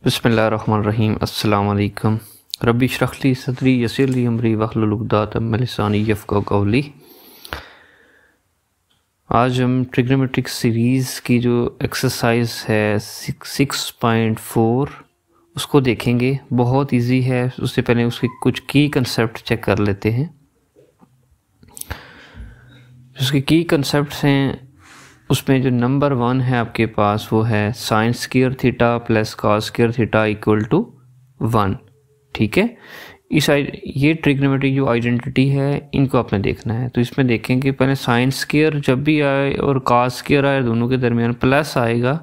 बिस्मिल्लाहिर्रहमानिर्रहीम। अस्सलाम वालेकुम। रब्बी इश्रह ली सदरी यस्सिर ली अमरी वहलुल उक़दतम मिन लिसानी यफ़क़हू क़ौली। आज हम ट्रिग्नोमेट्रिक सीरीज़ की जो एक्सरसाइज है 6.4 उसको देखेंगे। बहुत इजी है। उससे पहले उसके कुछ की कंसेप्ट चेक कर लेते हैं। उसके की कंसेप्ट्स हैं, उसमें जो नंबर 1 है आपके पास वो है sine square theta plus cos square theta equal to 1। ठीक है, ये ट्रिग्नोमेट्रिक जो आइडेंटिटी है इनको आपने देखना है। तो इसमें देखेंगे पहले साइन स्क्वायर जब भी आए और कॉस स्क्वायर आए दोनों के दरमियान प्लस आएगा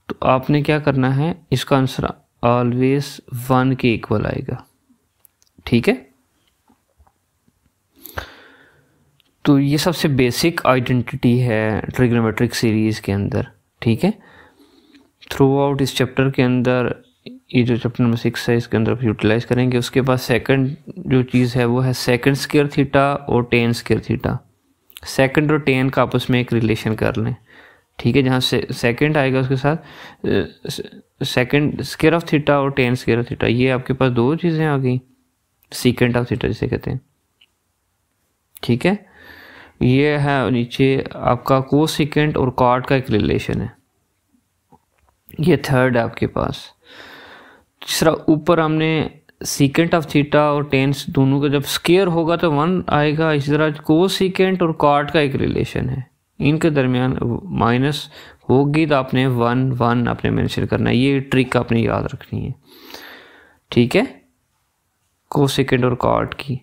तो आपने क्या करना है, इसका आंसर ऑलवेज 1 के इक्वल आएगा। ठीक है, तो ये सबसे बेसिक आइडेंटिटी है ट्रिग्नोमेट्रिक सीरीज़ के अंदर। ठीक है, थ्रू आउट इस चैप्टर के अंदर, ये जो चैप्टर नंबर 6 है इसके अंदर यूटिलाइज करेंगे। उसके बाद सेकंड जो चीज़ है वो है सेकंड स्क्वायर थीटा और टेन स्क्वायर थीटा। सेकंड और टेन का आपस में एक रिलेशन कर लें। ठीक है, जहाँ से सेकंड आएगा उसके साथ सेकंड स्क्वायर ऑफ थीटा और टेन स्क्वायर ऑफ थीटा, ये आपके पास दो चीज़ें आ गई, सीकेंट ऑफ थीटा जिसे कहते हैं। ठीक है, ये है नीचे आपका कोसिकेंट और कॉट का एक रिलेशन है, ये थर्ड है आपके पास। तीसरा ऊपर हमने सीकेंट ऑफ थीटा और टेन दोनों का जब स्क्वायर होगा तो 1 आएगा। इसी तरह कोसिकेंट और कॉट का एक रिलेशन है, इनके दरमियान माइनस होगी तो आपने 1 आपने मेंशन करना है। ये ट्रिक आपने याद रखनी है। ठीक है, कोसिकेंट और कॉट की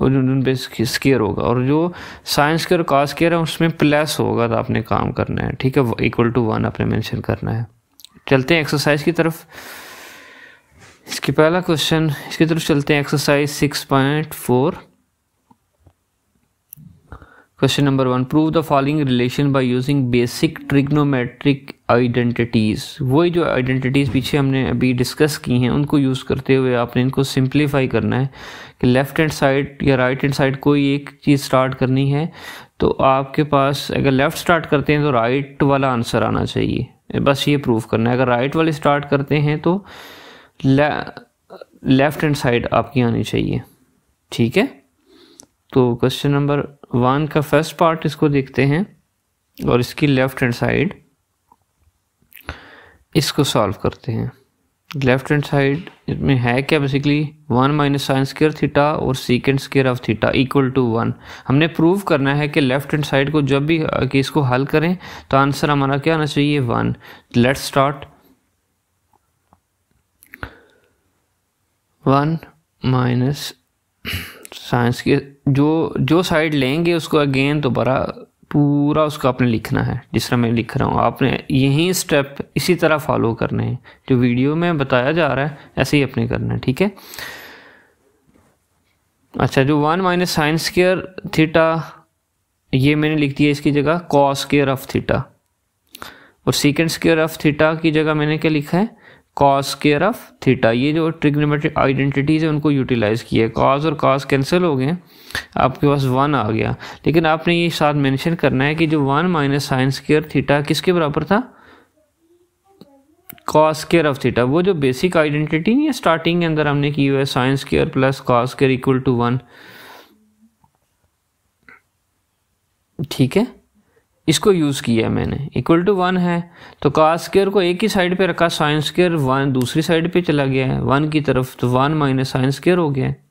उन पे स्क्वायर होगा और जो साइन स्क्वायर और कॉस स्क्वायर है उसमें प्लस होगा तो आपने काम करना है। ठीक है, इक्वल टू 1 आपने मेंशन करना है। चलते हैं एक्सरसाइज की तरफ। इसके पहला क्वेश्चन, इसकी तरफ चलते हैं। Exercise 6.4 question number 1, prove the following relation by using basic trigonometric identities. वही जो आइडेंटिटीज पीछे हमने अभी डिस्कस की हैं उनको यूज करते हुए आपने इनको सिंप्लीफाई करना है कि लेफ्ट हैंड साइड या राइट हैंड साइड कोई एक चीज़ स्टार्ट करनी है तो आपके पास अगर लेफ्ट स्टार्ट करते हैं तो राइट वाला आंसर आना चाहिए। बस ये प्रूव करना है। अगर राइट वाले स्टार्ट करते हैं तो लेफ्ट हैंड साइड आपकी आनी चाहिए। ठीक है, तो क्वेश्चन नंबर 1 का फर्स्ट पार्ट इसको देखते हैं और इसकी लेफ्ट हैंड साइड इसको सॉल्व करते हैं। लेफ्ट हैंड साइड में है क्या, basically 1 minus sine square theta और secant square of theta equal to 1। हमने प्रूव करना है कि लेफ्ट हैंड साइड को जब भी कि इसको हल करें तो आंसर हमारा क्या आना चाहिए, 1। Let's start. 1 माइनस साइंस के जो साइड लेंगे उसको अगेन दोबारा पूरा उसको आपने लिखना है जिस तरह मैं लिख रहा हूँ। आपने यही स्टेप इसी तरह फॉलो करने हैं, जो वीडियो में बताया जा रहा है ऐसे ही अपने करना है। ठीक है, अच्छा, जो 1 माइनस साइन स्क्वायर थीटा ये मैंने लिख दिया इसकी जगह कॉस स्क्वायर ऑफ थीटा, और सीकेंट स्क्वायर ऑफ थीटा की जगह मैंने क्या लिखा है, कॉस स्क्वायर ऑफ थीटा। ये जो ट्रिग्नोमेट्रिक आइडेंटिटीज है उनको यूटिलाइज किया है। कॉस और कॉस कैंसिल हो गए, आपके पास 1 आ गया। लेकिन आपने ये साथ मेंशन करना है कि जो 1 माइनस साइन स्क्वायर थीटा किसके बराबर था, कॉस स्क्वायर ऑफ थीटा। वो जो बेसिक आइडेंटिटी नहीं है स्टार्टिंग के अंदर हमने की हुआ है, sine square plus cos square equal to 1। ठीक है, इसको यूज किया मैंने, इक्वल टू 1 है तो कॉस स्क्वायर को एक ही साइड पे रखा, साइन स्क्वायर 1 दूसरी साइड पे चला गया है 1 की तरफ, तो 1 माइनस साइन स्क्वायर हो गया है।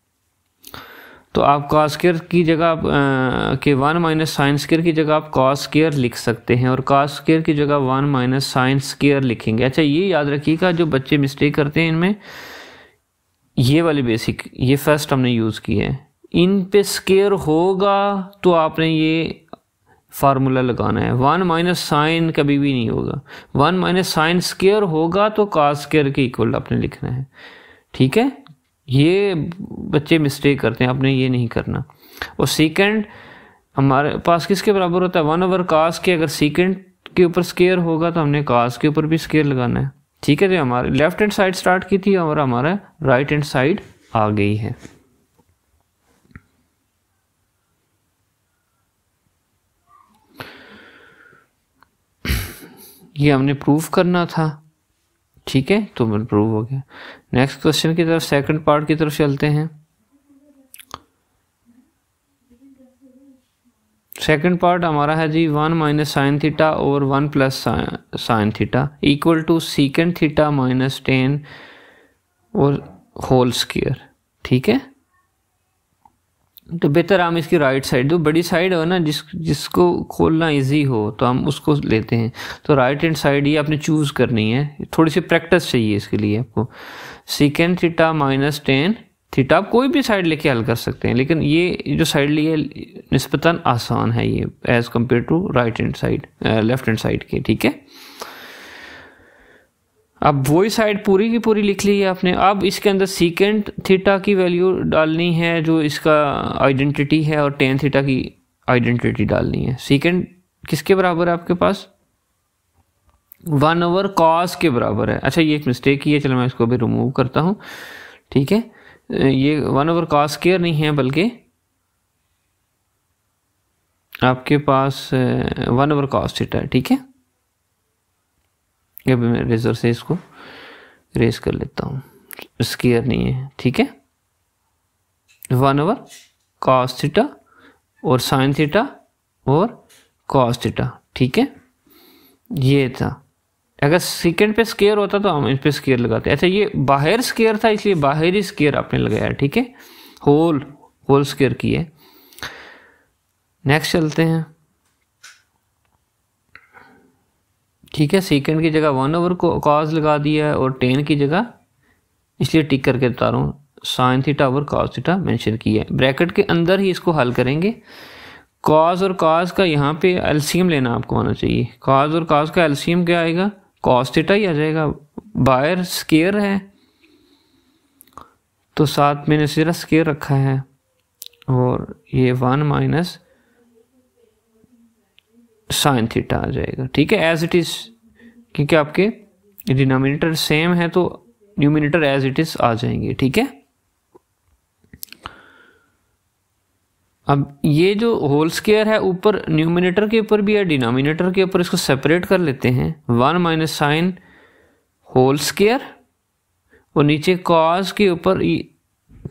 तो आप कॉस स्क्वायर की जगह के 1 माइनस साइन स्क्वायर की जगह आप कॉस स्क्वायर लिख सकते हैं और कॉस स्क्वायर की जगह 1 माइनस साइन स्क्वायर लिखेंगे। अच्छा, ये याद रखिएगा जो बच्चे मिस्टेक करते हैं इनमें, ये वाले बेसिक ये फर्स्ट हमने यूज किए हैं, इन पे स्क्वायर होगा तो आपने ये फार्मूला लगाना है। 1 माइनस साइन कभी भी नहीं होगा, 1 माइनस साइन स्क्वायर होगा तो कॉस स्क्वायर के इक्वल आपने लिखना है। ठीक है, ये बच्चे मिस्टेक करते हैं, आपने ये नहीं करना। और सीकेंट हमारे पास किसके बराबर होता है, 1 ओवर कॉस के। अगर सीकेंट के ऊपर स्क्वायर होगा तो हमने कॉस के ऊपर भी स्क्वायर लगाना है। ठीक है, तो हमारे लेफ्ट हैंड साइड स्टार्ट की थी और हमारा राइट हैंड साइड आ गई है। ये हमने प्रूफ करना था। ठीक है, तो प्रूव हो गया। नेक्स्ट क्वेश्चन की तरफ, सेकंड पार्ट की तरफ चलते हैं। सेकंड पार्ट हमारा है जी 1 माइनस साइन थीटा और 1 plus sine theta equal to secant theta minus tan और होल स्क्वायर। ठीक है, तो बेहतर हम इसकी राइट साइड, जो बड़ी साइड हो ना, जिसको खोलना इजी हो तो हम उसको लेते हैं। तो राइट हैंड साइड ये आपने चूज करनी है, थोड़ी सी प्रैक्टिस चाहिए इसके लिए आपको। सीकेंड थीटा माइनस टेन थीटा, आप कोई भी साइड लेके हल कर सकते हैं, लेकिन ये जो साइड ली है निस्बतन आसान है ये as compare to right hand side, left hand side के। ठीक है, अब वही साइड पूरी की पूरी लिख ली है आपने। अब इसके अंदर सीकेंड थीटा की वैल्यू डालनी है जो इसका आइडेंटिटी है, और टेन थीटा की आइडेंटिटी डालनी है। सीकेंड किसके बराबर है आपके पास? 1/cos के बराबर है। अच्छा, ये एक मिस्टेक की है, चलो मैं इसको भी रिमूव करता हूँ। ठीक है, ये 1/cos स्क्वायर नहीं है, बल्कि आपके पास 1/cos थीटा है। ठीक है, अभी मैं रेजर से इसको रेस कर लेता हूँ, स्क्वायर नहीं है। ठीक है, 1/cos थीटा और साइन थीटा और cos थीटा। ठीक है, ये था। अगर सेकंड पे स्क्वायर होता तो हम इस पे स्क्वायर लगाते। अच्छा, ये बाहर स्क्वायर था इसलिए बाहर ही स्क्वायर आपने लगाया। ठीक है, होल स्क्वायर की है। नेक्स्ट चलते हैं। ठीक है, सेकंड की जगह 1/cos लगा दिया है और टेन की जगह इसलिए टिक करके बता रहा हूँ साइन थीटा और cos थीटा मेंशन किया है। ब्रैकेट के अंदर ही इसको हल करेंगे। cos और cos का यहाँ पे एलसीएम लेना आपको आना चाहिए। cos और cos का एलसीएम क्या आएगा? cos थीटा ही आ जाएगा, बाहर स्क्वायर है तो साथ मैंने सिर्फ स्क्वायर रखा है, और ये 1 माइनस साइन थीटा आ जाएगा। ठीक है, एज इट इज, क्योंकि आपके डिनोमिनेटर सेम है तो न्यूमिनेटर एज इट इज आ जाएंगे। ठीक है, अब ये जो होल स्क्वायर है ऊपर न्यूमिनेटर के ऊपर भी है, डिनोमिनेटर के ऊपर, इसको सेपरेट कर लेते हैं। 1 माइनस साइन होल स्क्वायर और नीचे कॉस के ऊपर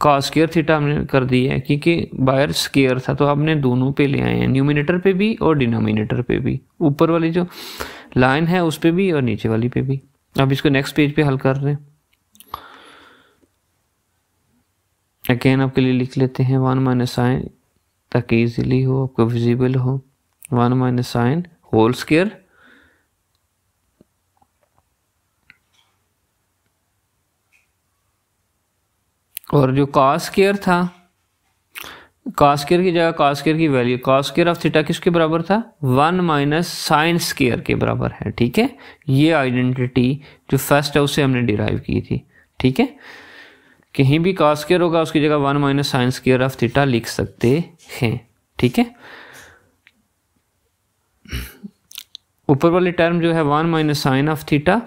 cos स्क्वायर थीटा हमने कर दी है, क्योंकि बाहर स्क्वायर था तो हमने दोनों पे ले आए हैं, न्यूमिनेटर पे भी और डिनोमिनेटर पे भी। ऊपर वाली जो लाइन है उस पे भी और नीचे वाली पे भी। अब इसको नेक्स्ट पेज पे हल कर रहे हैं। अगेन आपके लिए लिख लेते हैं 1 माइनस साइन, ताकि इजीली हो, आपको विजिबल हो। 1 माइनस साइन होल स्क्वायर और जो cos स्क्वायर था, cos स्क्वायर की जगह cos स्क्वायर की value, cos square of theta किसके बराबर था? 1 माइनस साइन स्क्वायर के बराबर है। ठीक है, ये आइडेंटिटी जो फर्स्ट है उससे हमने डिराइव की थी। ठीक है, कहीं भी cos स्क्वायर होगा उसकी जगह 1 minus sine square of theta लिख सकते हैं। ठीक है, ऊपर वाली टर्म जो है 1 माइनस साइन ऑफ थीटा,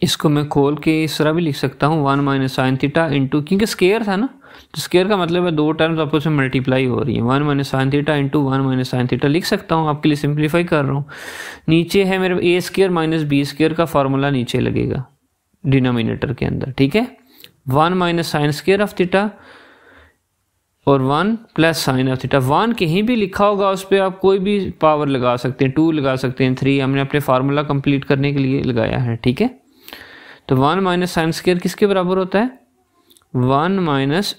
इसको मैं खोल के इस तरह भी लिख सकता हूँ 1 माइनस साइन थीटा इंटू, क्योंकि स्क्वायर था ना, तो स्क्वायर का मतलब है दो टर्म्स आपस में मल्टीप्लाई हो रही है। 1 minus sine theta into 1 minus sine theta लिख सकता हूँ, आपके लिए सिंप्लीफाई कर रहा हूँ। नीचे है मेरे ए स्क्वायर माइनस बी स्क्वायर का फॉर्मूला नीचे लगेगा डिनोमिनेटर के अंदर। ठीक है, 1 minus sine square of theta और 1 प्लस साइन ऑफ थीटा। 1 कहीं भी लिखा होगा उस पर आप कोई भी पावर लगा सकते हैं, 2 लगा सकते हैं, 3, हमने अपने फार्मूला कंप्लीट करने के लिए लगाया है। ठीक है, तो 1 माइनस साइन स्क्वायर किसके बराबर होता है? 1 minus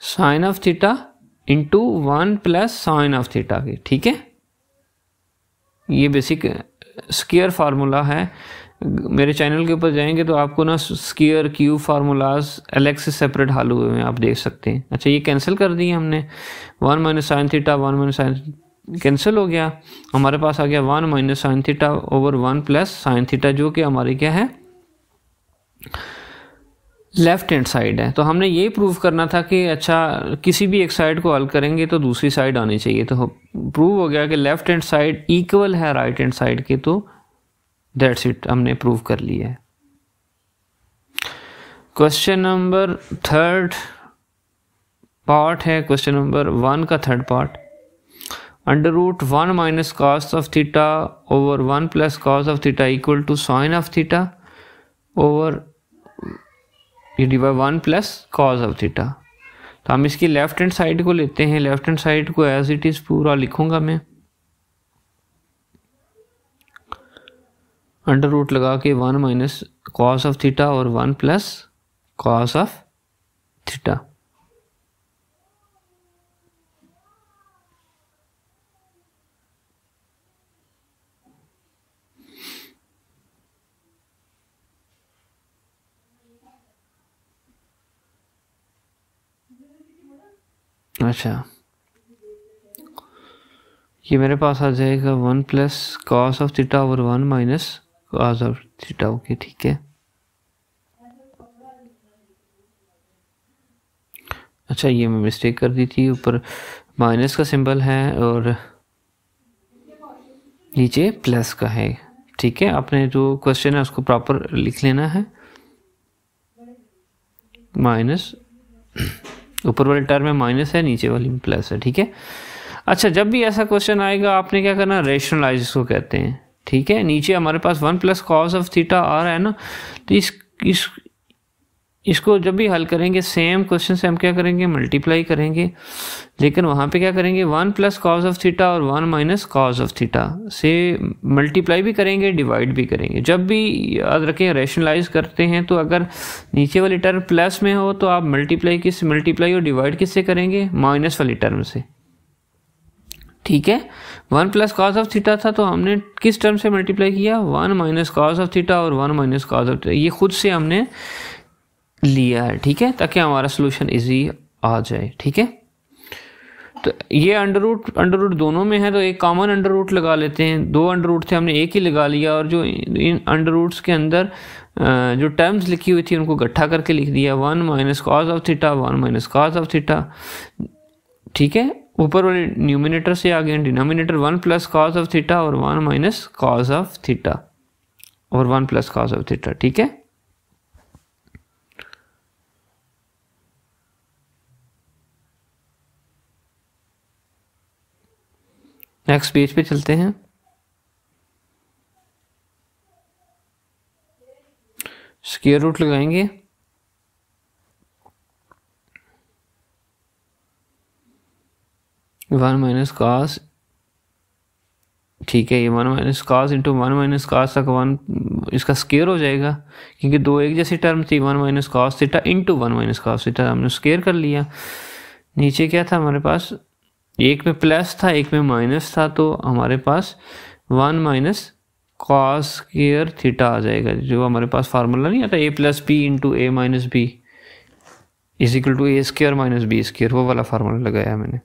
sine of theta into 1 plus sine of theta के। ठीक है, ये बेसिक स्क्वायर फार्मूला है। मेरे चैनल के ऊपर जाएंगे तो आपको ना स्क्वायर क्यूब फार्मूलाज अलग से सेपरेट हल हुए हैं, आप देख सकते हैं। अच्छा, ये कैंसिल कर दिए हमने, 1 minus sine theta 1 minus sine cancel हो गया, हमारे पास आ गया 1 minus sine theta over 1 plus sine theta, जो कि हमारी क्या है? लेफ्ट हैंड साइड है। तो हमने ये प्रूव करना था कि अच्छा किसी भी एक साइड को हल करेंगे तो दूसरी साइड आनी चाहिए। तो प्रूव हो गया कि लेफ्ट हैंड साइड इक्वल है राइट हैंड साइड के, तो दैट्स इट, हमने प्रूव कर लिया है। क्वेश्चन नंबर 3 पार्ट है, क्वेश्चन नंबर 1 का 3rd part. Under root 1 minus cos of theta over 1 plus cos of theta equal to sine of theta over ये divide 1 plus cos of theta. तो हम इसकी लेफ्ट हैंड साइड को लेते हैं, left hand side को as it is पूरा लिखूंगा मैं, अंडर रूट लगा के 1 माइनस कॉस ऑफ थीटा और 1 प्लस कॉस ऑफ थीटा। अच्छा, ये मेरे पास आ जाएगा 1 प्लस कॉस ऑफ थीटा और 1 minus cos of theta. Okay ठीक है। अच्छा, ये मैं मिस्टेक कर दी थी, ऊपर माइनस का सिंबल है और नीचे प्लस का है। ठीक है, आपने जो क्वेश्चन है उसको प्रॉपर लिख लेना है। माइनस ऊपर वाले टर्म में माइनस है, नीचे वाली में प्लस है। ठीक है। अच्छा, जब भी ऐसा क्वेश्चन आएगा आपने क्या करना, रेशनलाइज इसको कहते हैं। ठीक है, नीचे हमारे पास 1 प्लस कॉस ऑफ थीटा आ रहा है ना, तो इसको जब भी हल करेंगे सेम क्वेश्चन से हम क्या करेंगे, मल्टीप्लाई करेंगे। लेकिन वहाँ पे क्या करेंगे, 1 प्लस कॉस ऑफ थीटा और 1 माइनस कॉस ऑफ थीटा से मल्टीप्लाई भी करेंगे, डिवाइड भी करेंगे। जब भी याद रखें रेशनलाइज करते हैं तो अगर नीचे वाली टर्म प्लस में हो तो आप मल्टीप्लाई और डिवाइड किससे करेंगे, माइनस वाली टर्म से। ठीक है, 1 प्लस कॉस ऑफ थीटा था तो हमने किस टर्म से मल्टीप्लाई किया, 1 माइनस कॉस ऑफ थीटा और 1 माइनस कॉस ऑफ थीटा, ये खुद से हमने लिया है। ठीक है, ताकि हमारा सोल्यूशन इजी आ जाए। ठीक है, तो ये अंडर रूट दोनों में है तो एक कॉमन अंडर रूट लगा लेते हैं। 2 अंडर रूट थे, हमने एक ही लगा लिया और जो इन अंडर रूट्स के अंदर जो टर्म्स लिखी हुई थी उनको इकट्ठा करके लिख दिया, 1 minus cos of theta 1 minus cos of theta. ठीक है, ऊपर वाले न्यूमिनेटर से आ गए denominator 1 plus cos of theta और 1 माइनस कॉस ऑफ थीटा और 1 प्लस कॉस ऑफ थीटा। ठीक है, नेक्स्ट पेज पे चलते हैं। स्क्वायर रूट लगाएंगे, वन माइनस कॉस। ठीक है, ये 1 minus cos into 1 minus cos तक 1 इसका स्क्वायर हो जाएगा, क्योंकि 2 एक जैसी टर्म थी, 1 minus cos theta into 1 minus cos theta, हमने स्क्वायर कर लिया। नीचे क्या था हमारे पास, एक में प्लस था एक में माइनस था, तो हमारे पास 1 माइनस कॉस स्क्वायर थीटा आ जाएगा। जो हमारे पास फार्मूला नहीं आता, A plus B into A minus B is equal to A square minus B square, वो वाला फार्मूला लगाया मैंने।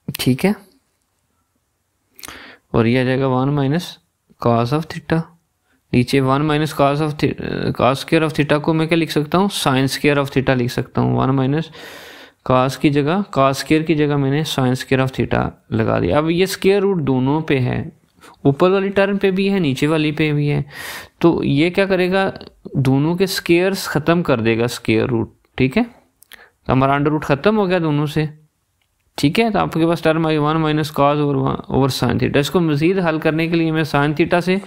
ठीक है, और ये आ जाएगा 1 माइनस कॉस ऑफ थीटा। नीचे 1 minus cos square of theta को मैं क्या लिख सकता हूँ, साइन स्क्वायर ऑफ थीटा लिख सकता हूँ। 1 माइनस कॉस की जगह, कॉस स्क्वायर की जगह मैंने साइन स्क्वायर ऑफ थीटा लगा दिया। अब ये स्क्वायर रूट दोनों पे है, ऊपर वाली टर्म पे भी है नीचे वाली पे भी है, तो ये क्या करेगा, दोनों के स्क्वायर्स खत्म कर देगा स्क्वायर रूट। ठीक है, तो हमारा अंडर रूट खत्म हो गया दोनों से। ठीक है, तो आपके पास टर्म आई 1 minus cos over sine theta. इसको मजीद हल करने के लिए मैं साइन थीटा से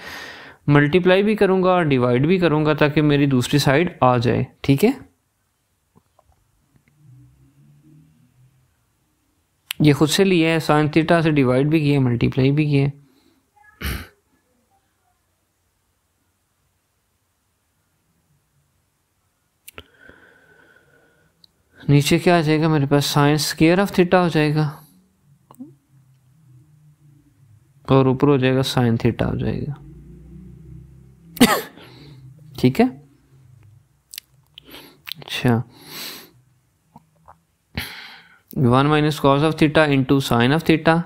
मल्टीप्लाई भी करूंगा और डिवाइड भी करूंगा ताकि मेरी दूसरी साइड आ जाए। ठीक है, ये खुद से लिया है, साइन थीटा से डिवाइड भी किया मल्टीप्लाई भी किया। नीचे क्या आ जाएगा मेरे पास, साइन स्क्वायर ऑफ थीटा हो जाएगा और ऊपर हो जाएगा साइन थीटा हो जाएगा। ठीक है, अच्छा 1 minus cos of theta into sine of theta.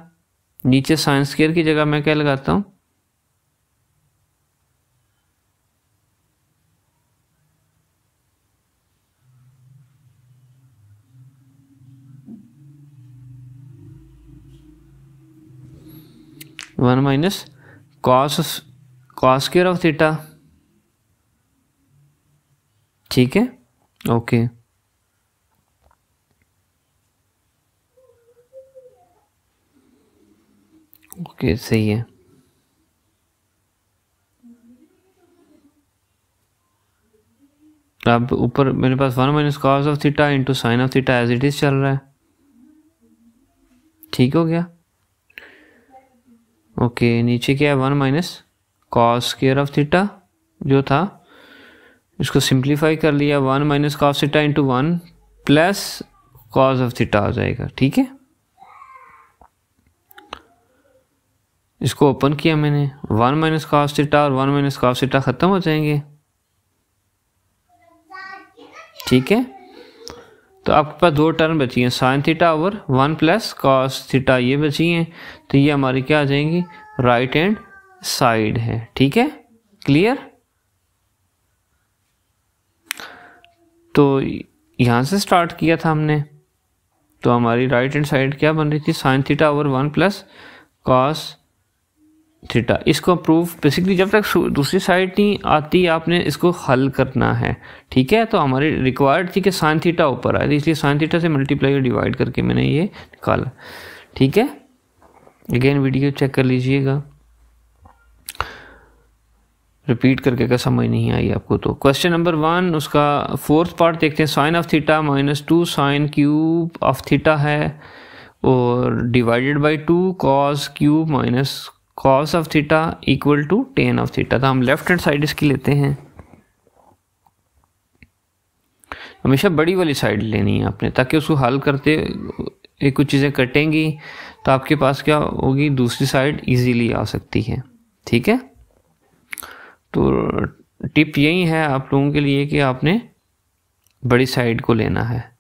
नीचे साइन स्क्वायर की जगह मैं क्या लगाता हूं, one minus cos square of theta. ठीक है, ओके। ओके सही है। अब ऊपर मेरे पास 1 minus cos of theta into sine of theta as it is चल रहा है, ठीक हो गया। ओके नीचे क्या है, 1 minus cos square of theta जो था, इसको सिंप्लीफाई कर लिया, 1 minus cos theta into 1 plus cos of theta आ जाएगा, ठीक है। इसको ओपन किया मैंने, 1 माइनस कॉस थीटा और 1 माइनस कॉस थीटा खत्म हो जाएंगे, ठीक है। तो आपके पास दो टर्म बची हैं, sine theta over 1 plus cos theta ये बची हैं, तो ये हमारी क्या आ जाएंगी, राइट हैंड साइड है, ठीक है, क्लियर। तो यहां से स्टार्ट किया था हमने, तो हमारी राइट हैंड साइड क्या बन रही थी, sign theta over 1 plus cos theta. इसको प्रूव बेसिकली जब तक दूसरी साइड नहीं आती आपने इसको हल करना है, ठीक है। तो हमारी रिक्वायर्ड थी कि साइन थीटा ऊपर आए, इसलिए साइन थीटा से मल्टीप्लाई और डिवाइड करके मैंने ये निकाला, ठीक है। अगेन वीडियो चेक कर लीजिएगा, रिपीट करके का समझ नहीं आई आपको तो। क्वेश्चन नंबर 1 उसका 4th पार्ट देखते हैं। Sine of theta minus 2 sine cube of theta है और divided by 2 cos cube minus cos of theta equal to tan of theta. तो हम लेफ्ट हैंड साइड इसकी लेते हैं, हमेशा बड़ी वाली साइड लेनी है आपने, ताकि उसको हल करते एक कुछ चीज़ें कटेंगी तो आपके पास क्या होगी, दूसरी साइड इजीली आ सकती है, ठीक है। तो टिप यही है आप लोगों के लिए कि आपने बड़ी साइड को लेना है,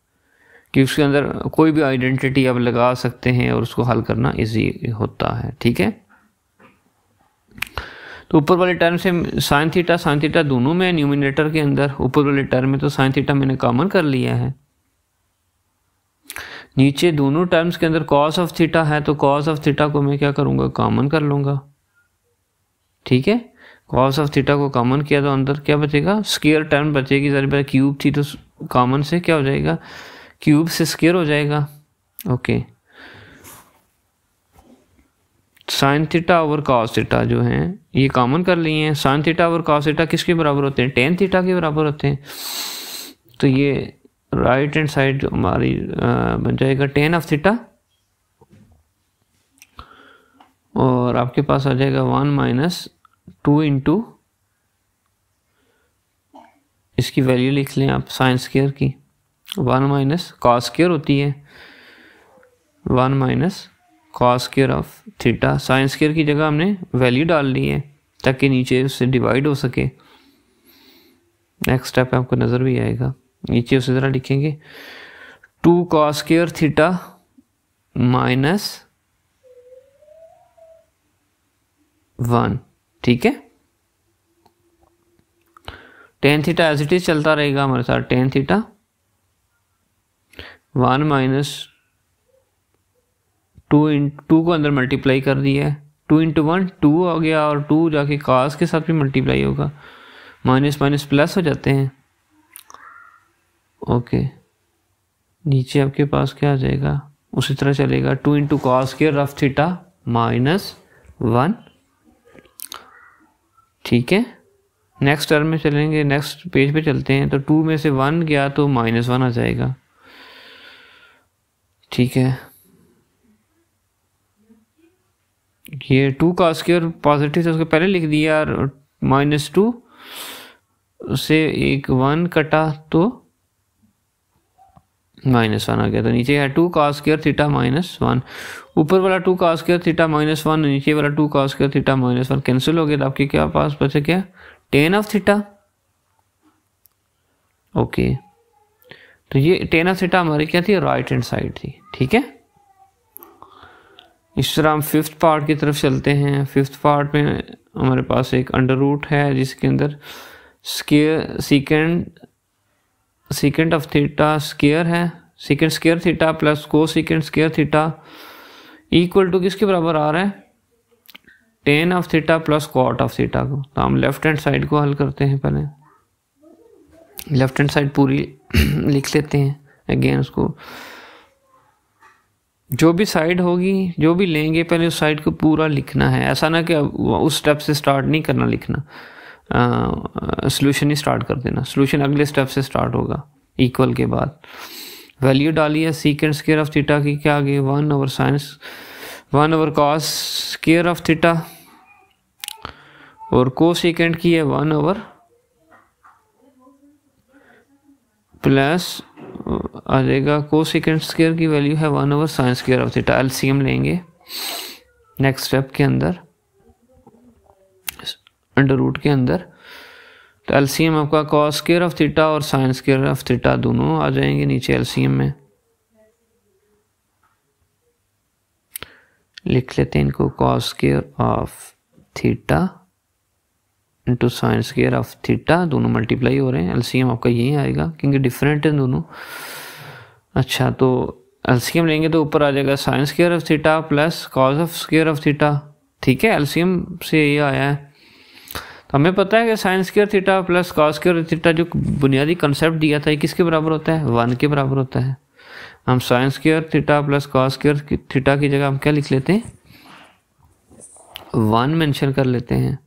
कि उसके अंदर कोई भी आइडेंटिटी आप लगा सकते हैं और उसको हल करना इजी होता है, ठीक है। तो ऊपर वाले टर्म से साइन थीटा दोनों में न्यूमिनेटर के अंदर, ऊपर वाले टर्म में तो साइन थीटा मैंने कॉमन कर लिया है, नीचे दोनों टर्म्स के अंदर कॉस ऑफ थीटा है, तो कॉस ऑफ थीटा को मैं क्या करूंगा, कॉमन कर लूंगा, ठीक है। कॉस ऑफ थीटा को कॉमन किया तो अंदर क्या बचेगा, स्क्वायर टर्म बचेगी, जरा क्यूब थी तो कॉमन से क्या हो जाएगा, क्यूब से स्क्वायर हो जाएगा, okay. Sign theta over cos theta जो है ये कॉमन कर लिए हैं, sine theta over cos theta किसके बराबर होते हैं, टेन थीटा के बराबर होते हैं। तो ये राइट हैंड साइड हमारी बन जाएगा टेन ऑफ थीटा, और आपके पास आ जाएगा 1 माइनस 2 इंटू, इसकी वैल्यू लिख लें आप साइन स्क्वायर की, 1 माइनस कॉस स्क्वायर होती है, 1 minus cos square of theta. Sine square की जगह हमने वैल्यू डाल ली है ताकि नीचे उससे डिवाइड हो सके। नेक्स्ट स्टेप आपको नजर भी आएगा, नीचे उसी तरह लिखेंगे 2 कॉस स्क्वायर थीटा माइनस 1, ठीक है। Tan theta as it is चलता रहेगा हमारे साथ, टेन थीटा 1 माइनस 2 को अंदर मल्टीप्लाई कर दिया है, 2 इंटू 1 2 हो गया, और 2 जाके कॉस के साथ भी मल्टीप्लाई होगा, माइनस माइनस प्लस हो जाते हैं, ओके। नीचे आपके पास क्या आ जाएगा, उसी तरह चलेगा 2 into cos square of theta minus 1, ठीक है। नेक्स्ट टर्म में चलेंगे, नेक्स्ट पेज पे चलते हैं, तो 2 में से 1 गया तो माइनस 1 आ जाएगा, ठीक है। ये 2 का स्क्वायर पॉजिटिव से उसको पहले लिख दिया, और -2 से एक 1 कटा तो -1 आ गया, तो नीचे है 2 का स्क्वायर थीटा -1, ऊपर वाला 2 का स्क्वायर थीटा -1, नीचे वाला 2 का स्क्वायर थीटा -1 कैंसिल हो गया, तो आपके क्या पास बचे क्या, टेन ऑफ थीटा, ओके। तो ये टेन ऑफ थीटा हमारी क्या थी, राइट हैंड साइड थी, ठीक है। इस तरह हम 5th पार्ट की तरफ चलते हैं। 5th पार्ट में हमारे पास एक अंडर रूट है जिसके अंदर सीकेंड ऑफ थीटा स्क्वायर है, सीकेंड स्क्वायर थीटा प्लस को secant square theta equal to किसके बराबर आ रहा है, tan of theta plus cot of theta को। तो हम लेफ्ट हैंड साइड को हल करते हैं, पहले लेफ्ट हैंड साइड पूरी लिख लेते हैं, अगेन उसको जो भी साइड होगी, जो भी लेंगे, पहले उस साइड को पूरा लिखना है। ऐसा ना कि उस स्टेप से स्टार्ट नहीं करना लिखना, सोल्यूशन ही स्टार्ट कर देना। सोल्यूशन अगले स्टेप से स्टार्ट होगा, इक्वल के बाद वैल्यू डाली है सीकेंड स्क्वायर ऑफ थीटा की, क्या आ गई 1 over cos square of theta, और को सेकेंड की है 1 ओवर प्लस आ जाएगा को सेकेंड स्क्वायर की वैल्यू है 1 over sign square of theta. LCM लेंगे नेक्स्ट स्टेप के अंदर अंडर रूट के अंदर, तो एलसीएम आपका कॉस स्क्वायर ऑफ थीटा और साइन स्क्वायर ऑफ थीटा दोनों आ जाएंगे नीचे एलसीएम में। लिख लेते हैं इनको, cos square of theta into sine square of theta, दोनों मल्टीप्लाई हो रहे हैं, एलसीएम आपका यही आएगा क्योंकि डिफरेंट है दोनों। अच्छा, तो एलसीएम लेंगे तो ऊपर आ जाएगा sine square of theta plus cos of square of theta. ठीक है, एलसीएम से ये आया है। तो हमें पता है कि sign square theta plus cos square theta जो बुनियादी कंसेप्ट दिया था, ये किसके बराबर होता है, 1 के बराबर होता है। हम sign square theta plus cos square theta की जगह हम क्या लिख लेते हैं, 1 मेंशन कर लेते हैं।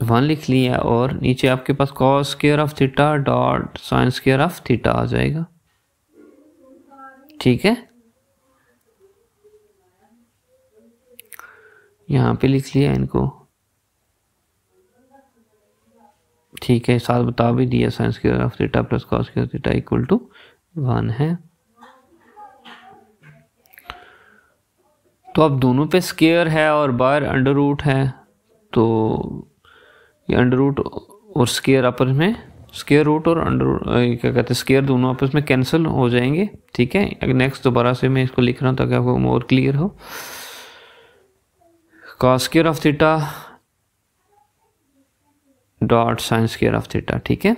वन लिख लिया और नीचे आपके पास cos square of theta dot sine square of theta आ जाएगा। ठीक है, यहाँ पे लिख लिया इनको। ठीक है, साथ बता भी दिया, sine square of theta plus cos square theta equal to 1 है। तो अब दोनों पे स्क्वायर है और बाहर अंडर रूट है, तो ये अंडर रूट और स्क्वायर आपस में, स्क्वायर रूट और अंडर क्या कहते हैं स्क्वायर, दोनों आपस में कैंसिल हो जाएंगे। ठीक है, नेक्स्ट दोबारा से मैं इसको लिख रहा हूँ ताकि आपको मोर क्लियर हो। Cos square of theta dot sine square of theta. ठीक है,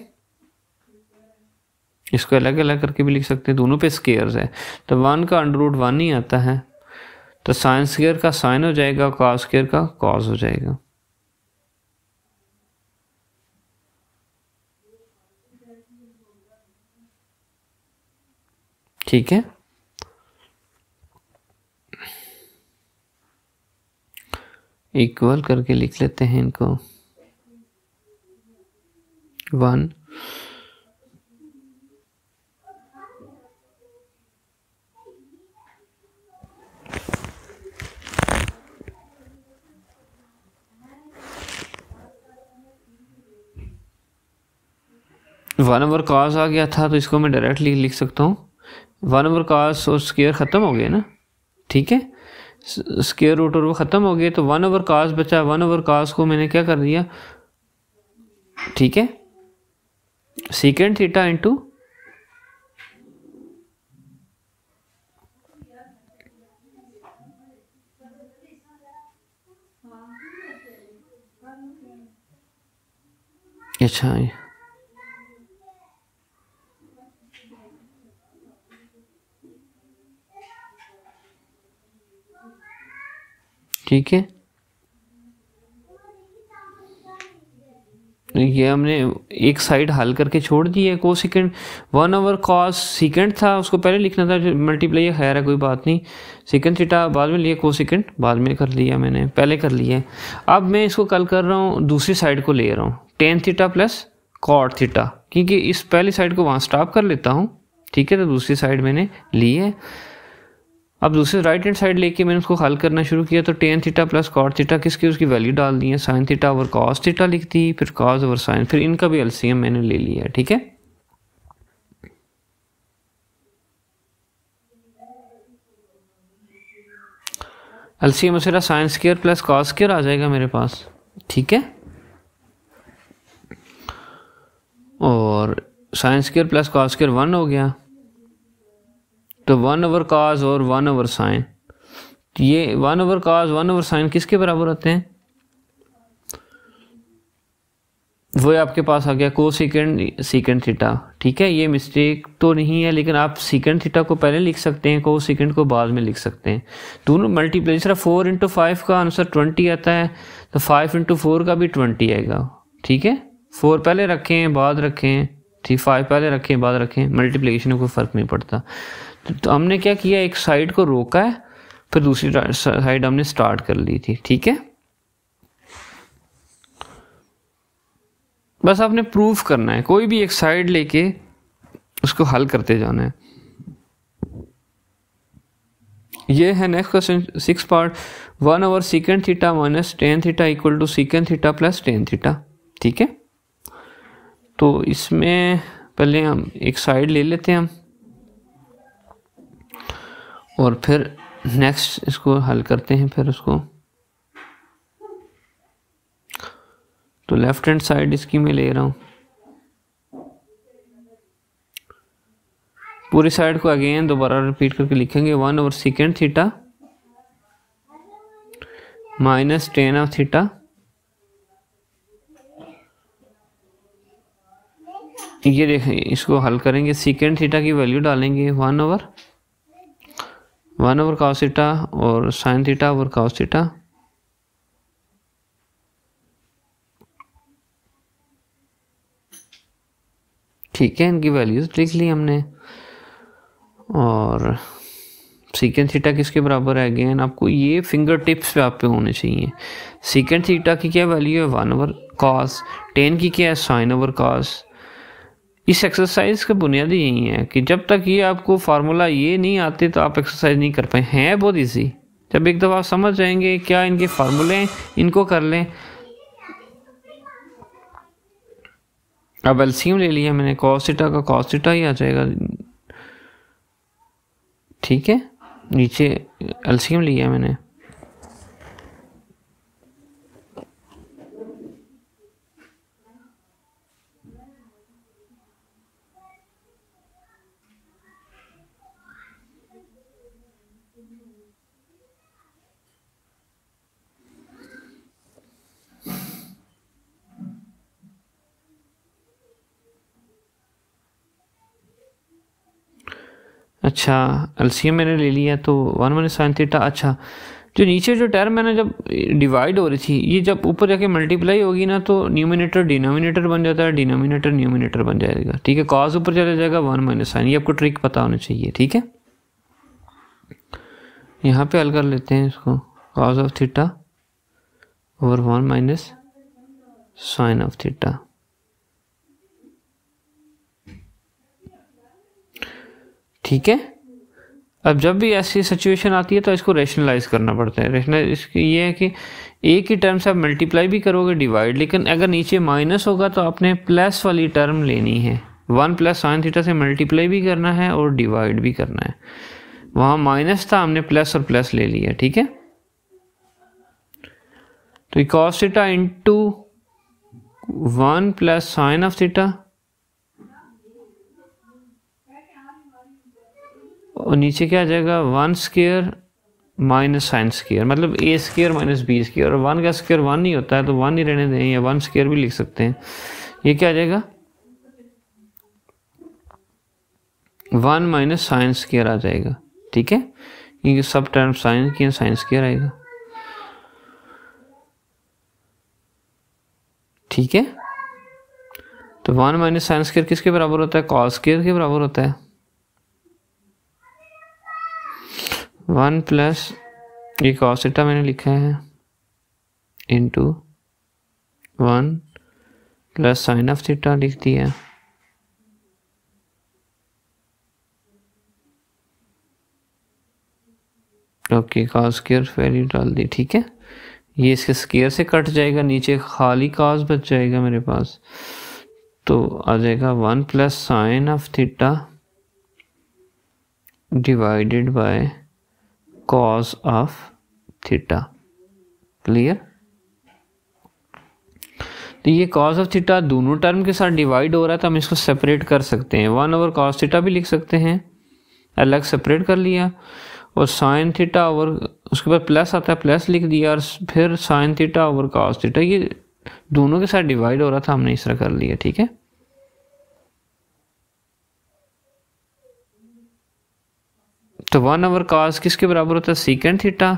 इसको अलग अलग करके भी लिख सकते हैं, दोनों पे स्क्वायर्स है। तो 1 का अंडर रूट 1 ही आता है, तो साइन स्क्वायर का साइन हो जाएगा, कॉस स्क्वायर का कॉस हो जाएगा। ठीक है, इक्वल करके लिख लेते हैं इनको 1 1 ओवर कॉस आ गया था, तो इसको मैं डायरेक्टली लिख सकता हूँ 1 ओवर कॉस और स्क्वायर ख़त्म हो गए ना। ठीक है, स्क्वायर रूट और वो ख़त्म हो गए, तो 1 ओवर कॉस बचा। 1 ओवर कॉस को मैंने क्या कर दिया, ठीक है, सीकेंड थीटा इंटू अच्छा ठीक है, ये हमने एक साइड हल करके छोड़ दी है। को सेकेंड 1 ओवर कॉस सीकेंड था, उसको पहले लिखना था, मल्टीप्लाई है, खैर है कोई बात नहीं। सेकेंड थीटा बाद में लिया, को सेकेंड बाद में कर लिया, मैंने पहले कर लिया है। अब मैं इसको कल कर रहा हूँ, दूसरी साइड को ले रहा हूँ, tan theta plus cot theta, क्योंकि इस पहली साइड को वहाँ स्टॉप कर लेता हूँ। ठीक है, तो दूसरी साइड मैंने ली है। अब दूसरी राइट हैंड साइड लेके मैंने उसको हल करना शुरू किया, तो tan theta plus cot theta किसकी उसकी वैल्यू डाल दी है, sine theta over cos theta लिख दी, फिर कॉस ओवर साइन, फिर इनका भी एलसीएम मैंने ले लिया है। ठीक है, एलसीएम सिर्फ sine square plus cos square आ जाएगा मेरे पास। ठीक है, और sine square plus cos square 1 हो गया, तो 1 ओवर कॉस और 1 ओवर साइन, ये 1 ओवर कॉस 1 ओवर साइन किसके बराबर होते हैं, वो आपके पास आ गया को सीकेंड थीटा। ठीक है, ये मिस्टेक तो नहीं है, लेकिन आप सीकेंड थीटा को पहले लिख सकते हैं, को सीकेंड को बाद में लिख सकते हैं। दोनों मल्टीप्लाई, सिर्फ 4 इंटू 5 का आंसर 20 आता है, तो 5 इंटू 4 का भी 20 आएगा। ठीक है, 4 पहले रखें बाद रखें, थी, 5 पहले रखें बाद रखें, मल्टीप्लिकेशन में कोई फ़र्क नहीं पड़ता। तो हमने क्या किया, एक साइड को रोका है, फिर दूसरी साइड हमने स्टार्ट कर ली थी। ठीक है, बस आपने प्रूफ करना है, कोई भी एक साइड लेके उसको हल करते जाना है। ये है next question 6 part, 1 second theta minus tan theta equal to second theta plus tan theta. ठीक है, तो इसमें पहले हम एक साइड ले लेते हैं हम, और फिर नेक्स्ट इसको हल करते हैं फिर उसको। तो लेफ्ट हैंड साइड इसकी मैं ले रहा हूँ, पूरी साइड को अगेन दोबारा रिपीट करके लिखेंगे, 1 second theta minus ten of theta ये देखें, इसको हल करेंगे, सेकेंड थीटा की वैल्यू डालेंगे 1 ओवर कॉस थीटा और sign theta over cos theta. ठीक है, इनकी वैल्यूज लिख ली हमने। और सेकेंड थीटा किसके बराबर है, अगेन आपको ये फिंगर टिप्स पे आप पे होने चाहिए। सेकेंड थीटा की क्या वैल्यू है, 1 ओवर कॉस, टेन की क्या है, साइन ओवर कॉस। इस एक्सरसाइज का बुनियादी यही है कि जब तक ये आपको फार्मूला ये नहीं आते तो आप एक्सरसाइज नहीं कर पाए। हैं बहुत ईजी, जब एक दफ़ा आप समझ जाएंगे क्या इनके फार्मूले हैं, इनको कर लें। अब एलसीएम ले लिया मैंने, कॉस थीटा का कॉस थीटा ही आ जाएगा। ठीक है, नीचे एलसीएम लिया मैंने, अच्छा एलसीएम मैंने ले लिया, तो 1 माइनस साइन थीटा। अच्छा, जो नीचे जो टर्म है ना, जब डिवाइड हो रही थी, ये जब ऊपर जाके मल्टीप्लाई होगी ना, तो न्यूमिनेटर डिनोमिनेटर बन जाता है, डिनोमिनेटर न्यूमिनेटर बन जाएगा। ठीक है, कॉस ऊपर चला जाएगा, 1 माइनस साइन, ये आपको ट्रिक पता होना चाहिए। ठीक है, यहाँ पे हल कर लेते हैं इसको, cos of theta over 1 minus sine of theta. ठीक है, अब जब भी ऐसी सिचुएशन आती है तो इसको रेशनलाइज करना पड़ता है। रेशनलाइज ये है कि एक ही टर्म से आप मल्टीप्लाई भी करोगे डिवाइड, लेकिन अगर नीचे माइनस होगा तो आपने प्लस वाली टर्म लेनी है। 1 प्लस साइन थीटा से मल्टीप्लाई भी करना है और डिवाइड भी करना है। वहाँ माइनस था, हमने प्लस और प्लस ले लिया। ठीक है, तो cos theta into 1 plus sine of theta, और नीचे क्या आ जाएगा, 1 स्क्वायर माइनस साइन स्क्वायर, मतलब a square minus b square. और 1 का स्क्वायर 1 नहीं होता है तो 1 ही रहने दें, या 1 स्क्वायर भी लिख सकते हैं। ये क्या आ जाएगा, 1 माइनस साइन स्क्वायर आ जाएगा। ठीक है, ये सब टर्म साइन की साइन स्क्वायर आएगा। ठीक है, तो 1 माइनस साइन स्क्वायर किसके बराबर होता है, कॉस स्क्वायर के बराबर होता है। 1 प्लस ये कॉस थीटा मैंने लिखा है into 1 plus sine of theta लिख दिया। ओके, कॉस स्क्वायर वैल्यू डाल दी। ठीक है, ये इसके स्क्वायर से कट जाएगा, नीचे खाली कॉस बच जाएगा मेरे पास, तो आ जाएगा 1 plus sine of theta divided by cos of theta. Clear, तो ये कॉस ऑफ थीटा दोनों टर्म के साथ डिवाइड हो रहा है, तो हम इसको सेपरेट कर सकते हैं। 1 ओवर कॉस थीटा भी लिख सकते हैं, अलग सेपरेट कर लिया, और साइन थीटा ओवर, उसके बाद प्लस आता है, प्लस लिख दिया, और फिर sign theta over cos theta, ये दोनों के साथ डिवाइड हो रहा था, हमने इस तरह कर लिया। ठीक है, तो 1 ओवर कॉस किसके बराबर होता है, सेकेंड थीटा,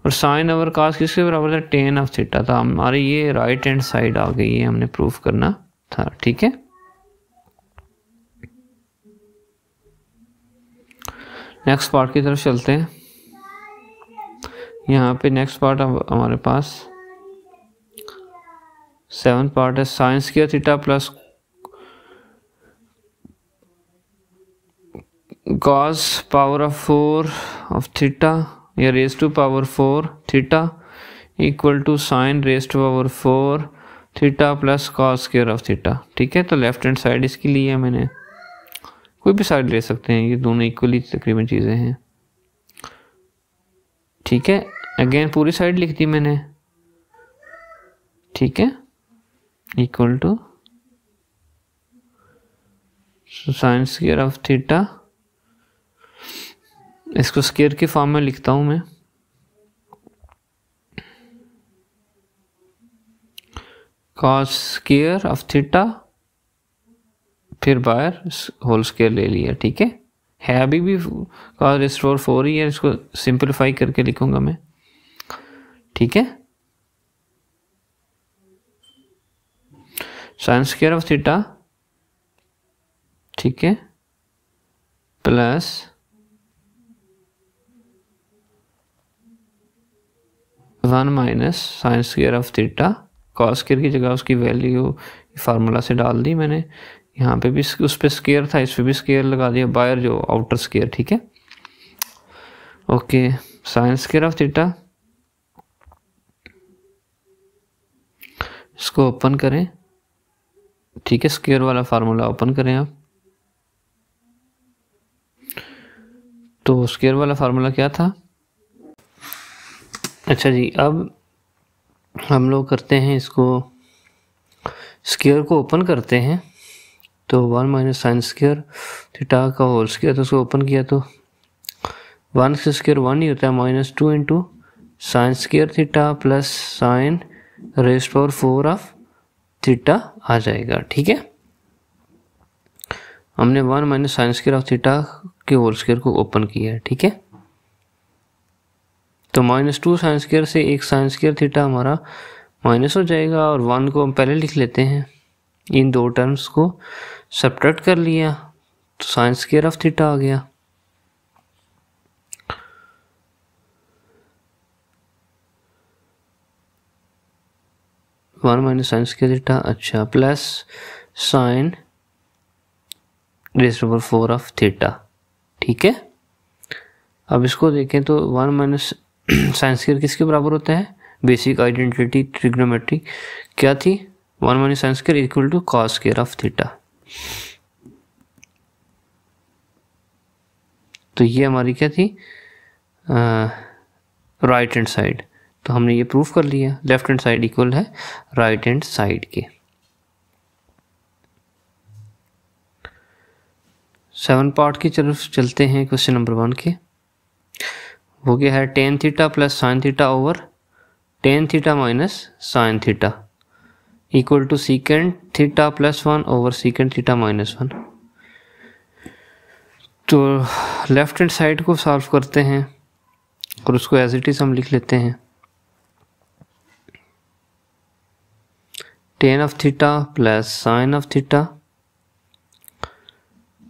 और साइन ओवर कॉस किसके बराबर है, टेन ऑफ थीटा। तो हमारी ये राइट हैंड साइड आ गई है, हमने प्रूफ करना था। ठीक है, नेक्स्ट पार्ट की तरफ चलते हैं। यहाँ पे नेक्स्ट पार्ट अब हमारे पास 7th पार्ट है sine square theta plus cos power of 4 of theta या raise to power 4 theta equal to sine raise to power 4 theta plus cos square of theta. ठीक है, तो लेफ्ट हैंड साइड इसकी ली है मैंने, कोई भी साइड ले सकते हैं, ये दोनों इक्वली तकरीबन चीज़ें हैं। ठीक है, अगेन पूरी साइड लिख दी मैंने। ठीक है, equal to sine square of theta, इसको स्क्वायर के फॉर्म में लिखता हूं मैं, कॉस स्क्वायर ऑफ थीटा फिर बाहर होल स्क्वायर ले लिया। ठीक है अभी भी कॉस रेज़ टू पावर 4 ही है, इसको सिंपलीफाई करके लिखूंगा मैं। ठीक है, साइन स्क्वायर ऑफ थीटा, ठीक है, plus one minus sine square of theta, cos square की जगह उसकी वैल्यू फार्मूला से डाल दी मैंने। यहाँ पे भी उस पे स्क्वायर था, इस पे भी स्क्वायर लगा दिया, बाहर जो आउटर स्क्वायर। ठीक है, okay, sign square of theta, इसको ओपन करें। ठीक है, स्क्वायर वाला फार्मूला ओपन करें आप। तो स्क्वायर वाला फार्मूला क्या था? अच्छा जी, अब हम लोग करते हैं इसको, स्क्वायर को ओपन करते हैं। तो 1 माइनस साइन स्क्वायर थीटा का होल स्क्वायर, तो उसको ओपन किया तो 1 से स्क्वायर 1 ही होता है, -2 into sine square theta plus sine raise to power 4 of theta आ जाएगा। ठीक है, हमने 1 minus sine square of theta के होल स्क्वायर को ओपन किया है। ठीक है, तो -2 साइन स्क्वायर से एक साइन स्क्वायर थीटा हमारा माइनस हो जाएगा, और 1 को हम पहले लिख लेते हैं। इन दो टर्म्स को सब्ट्रैक्ट कर लिया तो साइन स्क्वायर ऑफ थीटा आ गया। One minus sine square theta, अच्छा, plus sine raise to power 4 of theta. ठीक है, अब इसको देखें तो 1 माइनस साइन स्क्वायर किसके बराबर होता है? बेसिक आइडेंटिटी ट्रिग्नोमेट्री क्या थी? 1 minus sine square equal to cos square of theta. तो ये हमारी क्या थी? Right hand side. तो हमने ये प्रूफ कर लिया, लेफ्ट हैंड साइड इक्वल है राइट हैंड साइड के। 7 पार्ट की तरफ चलते हैं क्वेश्चन नंबर 1 के। वो क्या है? Tan theta plus sine theta over tan theta minus sine theta equal to secant theta plus 1 over secant theta minus 1। तो लेफ्ट हैंड साइड को सॉल्व करते हैं और उसको एज इट इज हम लिख लेते हैं। Tan of theta plus sine of theta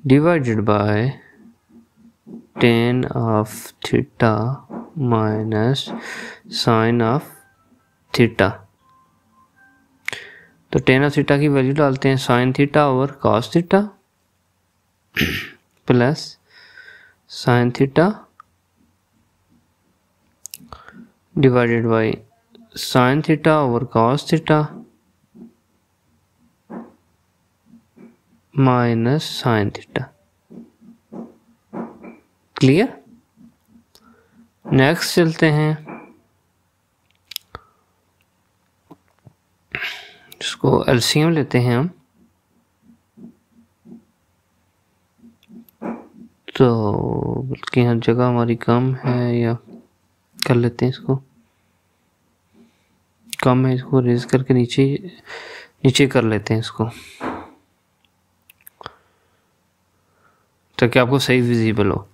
divided by tan of theta minus sine of theta. तो टेन ऑफ थीटा की वैल्यू डालते हैं, sine theta over cos theta plus sine theta divided by sine theta over cos theta minus sine theta. Clear? Next चलते हैं, इसको LCM लेते हैं हम। तो बल्कि यहाँ जगह हमारी कम है, या कर लेते हैं इसको, कम है, इसको रेज करके नीचे कर लेते हैं इसको, ताकि आपको सही विजिबल हो।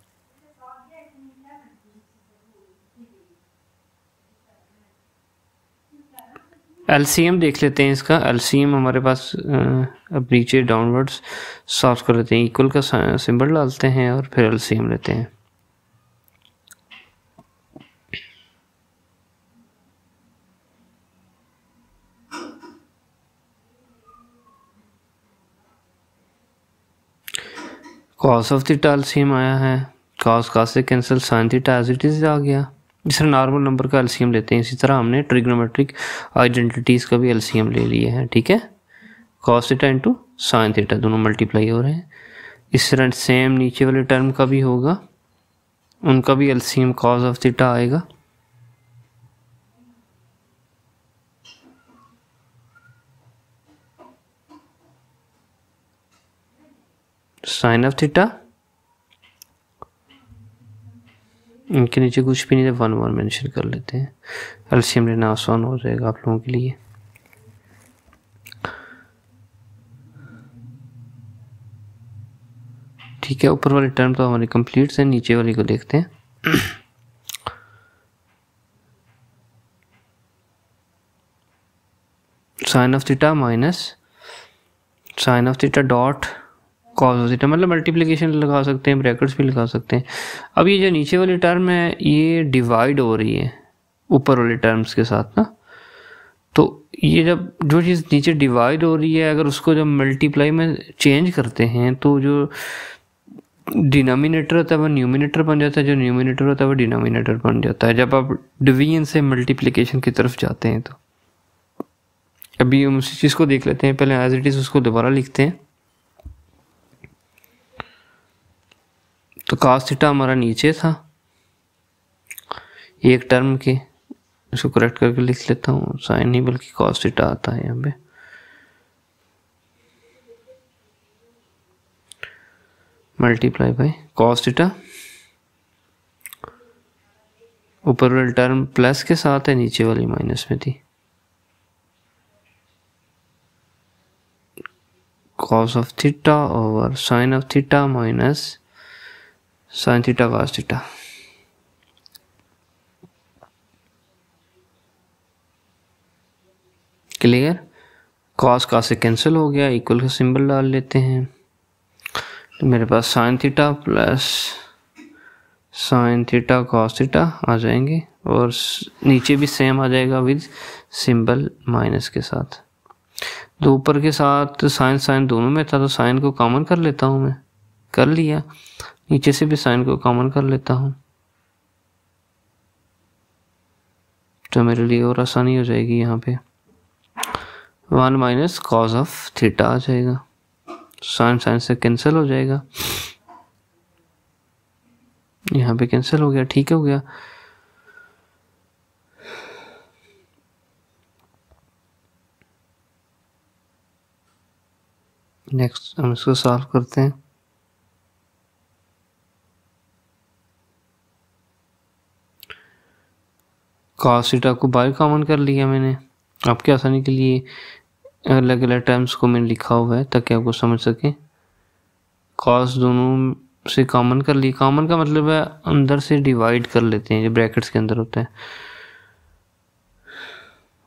एलसीएम देख लेते हैं इसका। एलसीएम हमारे पास अब नीचे डाउनवर्ड्स सॉल्व कर लेते हैं, इक्वल का सिंबल डालते हैं और फिर एलसीएम लेते हैं। कॉस ऑफ थीटा एलसीएम आया है, कॉस से cancel, sine theta as it is आ गया। इस तरह नॉर्मल नंबर का एलसीएम लेते हैं, इसी तरह हमने ट्रिग्नोमेट्रिक आइडेंटिटीज का भी एलसीएम ले लिया है, ठीक है। Cos theta into sine theta दोनों मल्टीप्लाई हो रहे हैं। इस तरह सेम नीचे वाले टर्म का भी होगा, उनका भी एलसीएम कॉस ऑफ थीटा आएगा। साइन ऑफ थीटा, इनके नीचे कुछ भी नहीं है, 1 मेंशन कर लेते हैं, एलसीएम लेना आसान हो जाएगा आप लोगों के लिए। ठीक है, ऊपर वाली टर्म तो हमारी कंप्लीट है, नीचे वाली को देखते हैं। Sine of theta minus sine of theta dot cos of theta, मतलब मल्टीप्लिकेशन लगा सकते हैं, ब्रैकेट्स भी लगा सकते हैं। अब ये जो नीचे वाली टर्म है ये डिवाइड हो रही है ऊपर वाले टर्म्स के साथ ना, तो ये जब जो चीज़ नीचे डिवाइड हो रही है अगर उसको जब मल्टीप्लाई में चेंज करते हैं तो जो डिनोमिनेटर होता है वो न्यूमिनेटर बन जाता है, जो न्यूमिनेटर होता है वो डिनोमिनेटर बन जाता है जब आप डिवीजन से मल्टीप्लिकेशन की तरफ जाते हैं। तो अभी हम उसी चीज़ को देख लेते हैं, पहले एज इट इज़ उसको दोबारा लिखते हैं। तो कॉस थीटा हमारा नीचे था एक टर्म के, इसको करेक्ट करके लिख लेता हूँ, साइन नहीं बल्कि कॉस थीटा आता है यहाँ पे। मल्टीप्लाई बाय कॉस थीटा, ऊपर वाली टर्म प्लस के साथ है, नीचे वाली माइनस में थी। Cos of theta over sine of theta minus sine theta cos theta. Clear, cos से कैंसिल हो गया, इक्वल का सिंबल डाल लेते हैं, तो मेरे पास sine theta plus sine theta cos theta आ जाएंगे, और नीचे भी सेम आ जाएगा विद सिंबल माइनस के साथ। तो ऊपर के साथ साइन साइन दोनों में था, तो साइन को कॉमन कर लेता हूँ, मैं कर लिया, नीचे से भी साइन को कॉमन कर लेता हूँ, तो मेरे लिए और आसानी हो जाएगी। यहाँ पे 1 माइनस कॉस ऑफ थीटा आ जाएगा, साइन साइन से कैंसिल हो जाएगा, यहाँ पे कैंसिल हो गया, ठीक हो गया। नेक्स्ट हम इसको सॉल्व करते हैं। कॉस थीटा को बाहर कॉमन कर लिया मैंने, आपके आसानी के लिए अलग अलग टर्म्स को मैंने लिखा हुआ है ताकि आपको समझ सके। कॉस दोनों से कॉमन कर ली, कॉमन का मतलब है अंदर से डिवाइड कर लेते हैं, जो ब्रैकेट्स के अंदर होता है,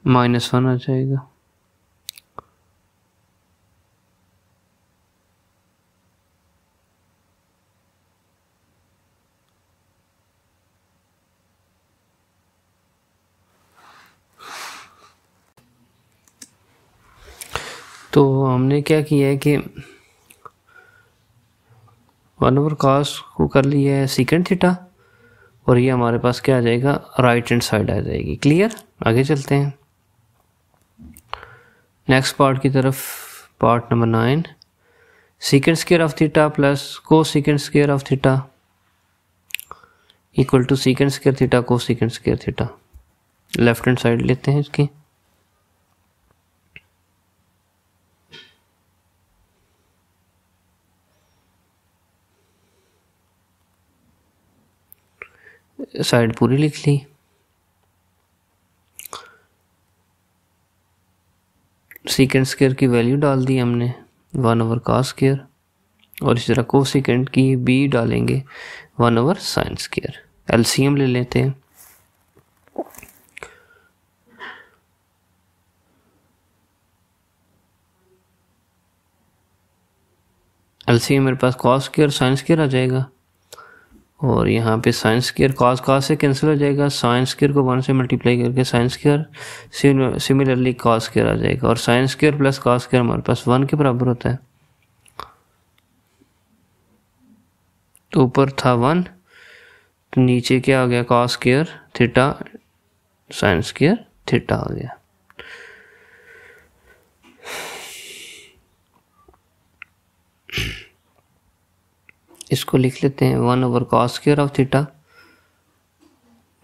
-1 आ जाएगा। तो हमने क्या किया है कि 1/cos को कर लिया है सीकेंट थीटा, और ये हमारे पास क्या आ जाएगा, राइट हैंड साइड आ जाएगी। क्लियर, आगे चलते हैं नेक्स्ट पार्ट की तरफ। Part number 9, secant square of theta plus cosecant square of theta equal to secant square theta cosecant square theta. Left hand side लेते हैं इसकी, साइड पूरी लिख ली। सीकेंट स्क्वायर की वैल्यू डाल दी हमने 1/cos स्क्वायर, और इसी तरह कोसिकेंट की भी डालेंगे 1/sin स्क्वायर। एलसीएम ले लेते हैं। एलसीएम मेरे पास cos स्क्वायर sin स्क्वायर आ जाएगा, और यहाँ पे साइन स्क्वायर cos से कैंसिल हो जाएगा, साइन स्क्वायर को 1 से मल्टीप्लाई करके sine square, similarly cos square आ जाएगा, और sine square plus cos square हमारे पास 1 के बराबर होता है। तो ऊपर था 1, तो नीचे क्या आ गया, cos square theta sine square theta आ गया। इसको लिख लेते हैं 1/cos square of theta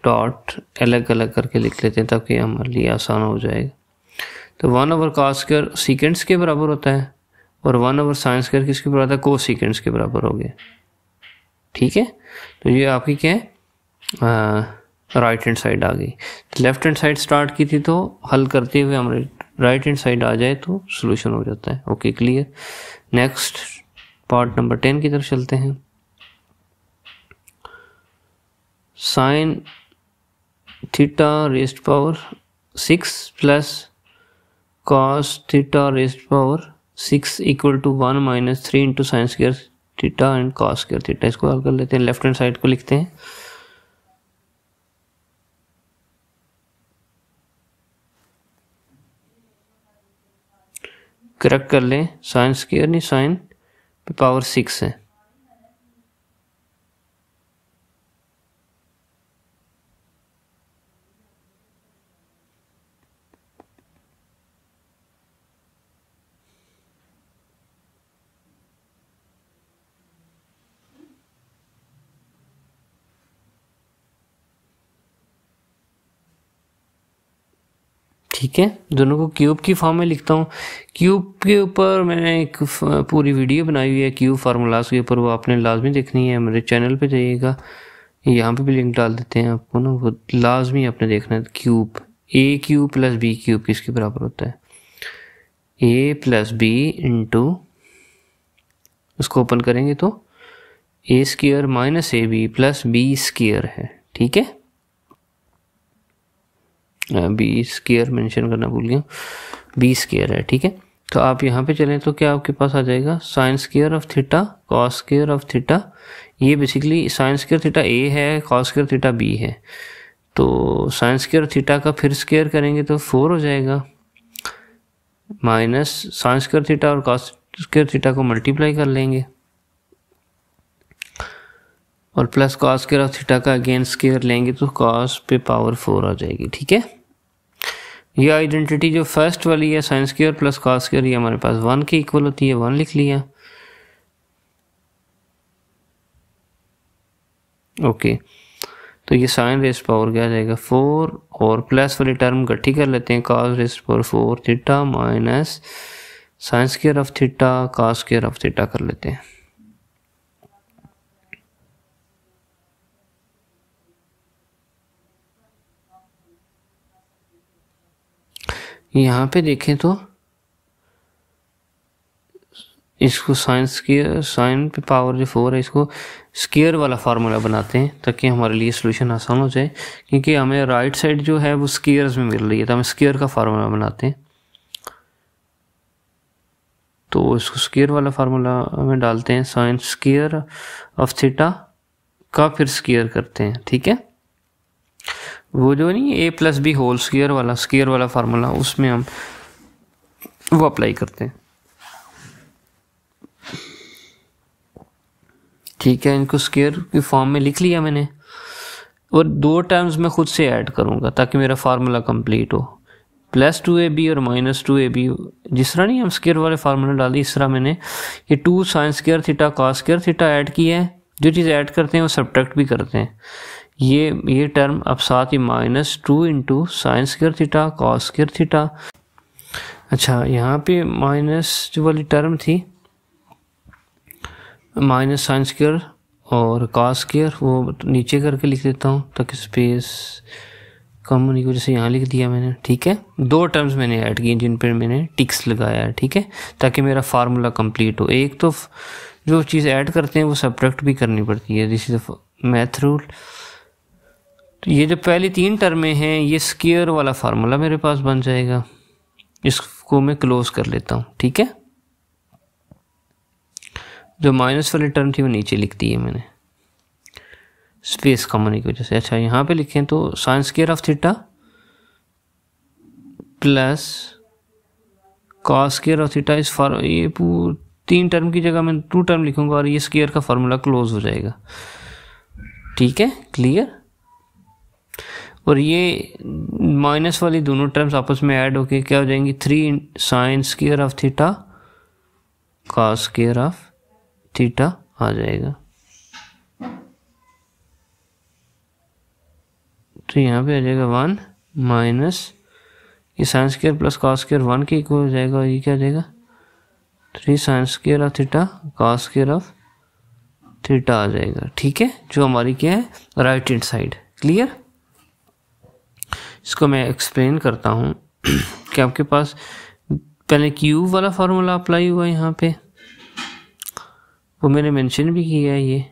dot अलग अलग करके लिख लेते हैं ताकि हमारे लिए आसान हो जाएगा। तो 1/cos स्क्वायर सीकेंड्स के बराबर होता है और 1/sin स्क्वायर किसके बराबर होता है, को सीकेंड्स के बराबर हो गया। ठीक है, तो ये आपकी क्या है, राइट हैंड साइड आ गई। लेफ्ट हैंड साइड स्टार्ट की थी तो हल करते हुए हमारे राइट हैंड साइड आ जाए तो सोल्यूशन हो जाता है। Okay, clear. Next part number 10 की तरफ चलते हैं। Sine theta raised power 6 plus cos theta raised power 6 equal to 1 minus 3 into sine square theta and cos square theta. इसको हल कर लेते हैं। लेफ्ट हैंड साइड को लिखते हैं, करेक्ट कर लें, साइन स्क्वायर नहीं, साइन पे पावर 6 है। ठीक है, दोनों को क्यूब की फॉर्म में लिखता हूँ। क्यूब के ऊपर मैंने एक पूरी वीडियो बनाई हुई है क्यूब फार्मूलाज के ऊपर, वो आपने लाजमी देखनी है। मेरे चैनल पे जाइएगा, यहाँ पे भी लिंक डाल देते हैं आपको ना, वो लाजमी आपने देखना है। Cube A cube plus B cube किसके बराबर होता है, ए प्लस बी इंटू, उसको ओपन करेंगे तो A square minus A B plus B square है। ठीक है, बी स्क्वायर मेंशन करना भूल गया, बी स्क्वायर है। ठीक है, तो आप यहाँ पे चलें तो क्या आपके पास आ जाएगा, sine square of theta cos square of theta. ये बेसिकली साइन स्क्वायर थीटा ए है, कॉस स्क्वायर थीटा बी है। तो साइन स्क्वायर थीटा का फिर स्क्वायर करेंगे तो 4 हो जाएगा, माइनस साइन स्क्वायर थीटा और कॉस स्क्वायर थीटा को मल्टीप्लाई कर लेंगे और plus cos square of theta का अगेन स्क्वायर लेंगे तो कॉस पे पावर 4 आ जाएगी। ठीक है, ये आइडेंटिटी जो फर्स्ट वाली है sine square plus cos square, ये हमारे पास 1 के इक्वल होती है, 1 लिख लिया। ओके, तो ये साइन रेज़्ड पावर क्या आ जाएगा 4 और प्लस वाली टर्म इकट्ठी कर लेते हैं, cos raised power 4 theta minus sine square of theta cos square of theta कर लेते हैं। यहाँ पे देखें तो इसको साइन स्क्वायर, साइन पे पावर जो 4 है, इसको स्क्वायर वाला फार्मूला बनाते हैं ताकि हमारे लिए सोल्यूशन आसान हो जाए, क्योंकि हमें राइट साइड जो है वो स्क्वायर्स में मिल रही है, तो हम स्क्वायर का फार्मूला बनाते हैं। तो इसको स्क्वायर वाला फार्मूला हमें डालते हैं, साइन स्क्वायर ऑफ थीटा का फिर स्क्वायर करते हैं। ठीक है, वो जो नहीं ए प्लस बी होल स्क्वायर वाला फार्मूला, उसमें हम वो अप्लाई करते हैं। ठीक है, इनको स्क्वायर की फॉर्म में लिख लिया मैंने और 2 टर्म्स मैं खुद से ऐड करूंगा ताकि मेरा फार्मूला कंप्लीट हो। प्लस 2ab और माइनस 2ab, जिस तरह नहीं हम स्क्वायर वाले फार्मूला डाल, इस तरह मैंने ये 2 sine square theta cos square theta add किया है। जो चीज़ ऐड करते हैं वो सब्ट्रैक्ट भी करते हैं। ये टर्म अब साथ ही -2 into sine square theta cos square theta. अच्छा, यहाँ पे माइनस जो वाली टर्म थी, माइनस साइन स्क्वायर और कॉस स्क्वायर, वो नीचे करके लिख देता हूँ ताकि स्पेस कम होने की वजह से यहाँ लिख दिया मैंने। ठीक है, 2 टर्म्स मैंने ऐड किए जिन पर मैंने टिक्स लगाया है। ठीक है, ताकि मेरा फार्मूला कंप्लीट हो। एक तो जो चीज़ ऐड करते हैं वो सब्ट्रैक्ट भी करनी पड़ती है, this is the math rule. तो ये जो पहली 3 टर्में हैं, ये स्क्वायर वाला फार्मूला मेरे पास बन जाएगा। इसको मैं क्लोज कर लेता हूँ। ठीक है, जो माइनस वाली टर्म थी वो नीचे लिख दी है मैंने स्पेस कम होने की वजह से। अच्छा, यहाँ पे लिखें तो sine square of theta plus cos square of theta इस 3 टर्म की जगह मैं 2 टर्म लिखूंगा और ये स्क्वायर का फार्मूला क्लोज हो जाएगा। ठीक है, क्लियर। और ये माइनस वाली दोनों टर्म्स आपस में ऐड होके क्या हो जाएंगी, 3 sine square of theta cos square of theta आ जाएगा। तो यहाँ पे आ जाएगा 1 माइनस ये sine square plus cos square 1 के इक्वल हो जाएगा, और ये क्या आ जाएगा 3 sine square of theta cos square of theta आ जाएगा। ठीक है, जो हमारी क्या है राइट हैंड साइड। क्लियर। इसको मैं एक्सप्लेन करता हूँ कि आपके पास पहले क्यूब वाला फार्मूला अप्लाई हुआ यहाँ पे, वो मैंने मेंशन भी किया है ये।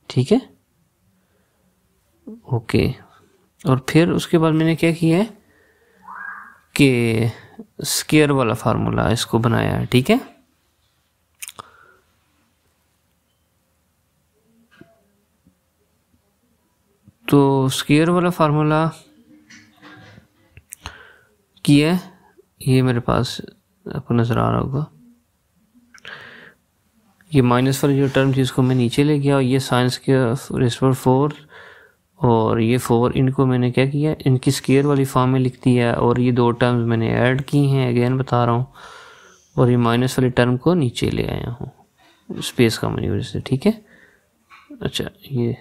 ठीक है, ओके। और फिर उसके बाद मैंने क्या किया है कि स्क्वायर वाला फार्मूला इसको बनाया है। ठीक है, तो स्क्वायर वाला फार्मूला किया है, ये मेरे पास आपको नजर आ रहा होगा। ये माइनस वाली जो टर्म थी इसको मैं नीचे ले गया, और ये साइन स्क्वायर रेशनल 4 और ये 4 इनको मैंने क्या किया, इनकी स्क्वायर वाली फॉर्म में लिख दिया, और ये 2 टर्म्स मैंने ऐड की हैं, अगेन बता रहा हूँ, और ये माइनस वाली टर्म को नीचे ले आया हूँ स्पेस कॉमन की वजह से। ठीक है, अच्छा ये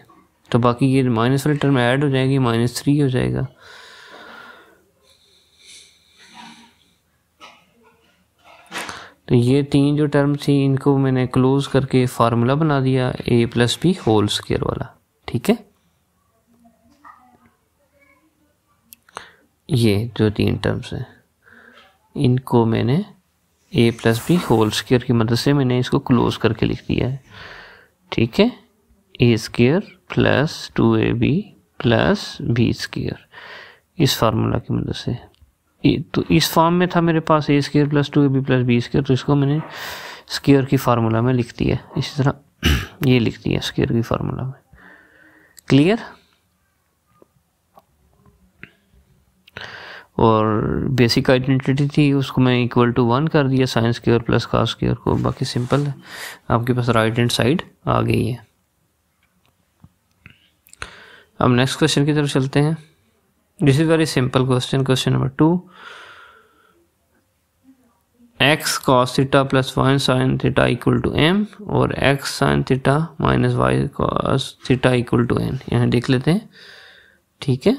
तो बाकी ये माइनस वाली टर्म ऐड हो जाएगी, -3 हो जाएगा। तो ये 3 जो टर्म थी इनको मैंने क्लोज करके फार्मूला बना दिया a+b होल स्क्वायर वाला। ठीक है, ये जो 3 टर्म्स हैं इनको मैंने a+b होल स्क्वायर की मदद से मैंने इसको क्लोज करके लिख दिया है। ठीक है, a² + 2ab + b² इस फार्मूला की मदद से। तो इस फॉर्म में था मेरे पास a² + 2ab + b², तो इसको मैंने स्क्वायर की फार्मूला में लिख दिया। इसी तरह ये लिख दिया स्क्वायर की फार्मूला में। क्लियर। और बेसिक आइडेंटिटी थी उसको मैं =1 कर दिया, sine square plus cos square को। बाकी सिंपल है, आपके पास राइट हैंड साइड आ गई है। अब नेक्स्ट क्वेश्चन की तरफ चलते हैं। This is very simple question. Question number 2, x cos theta plus y sin theta = m और x sin theta minus y cos theta = n। यहाँ देख लेते हैं। ठीक है,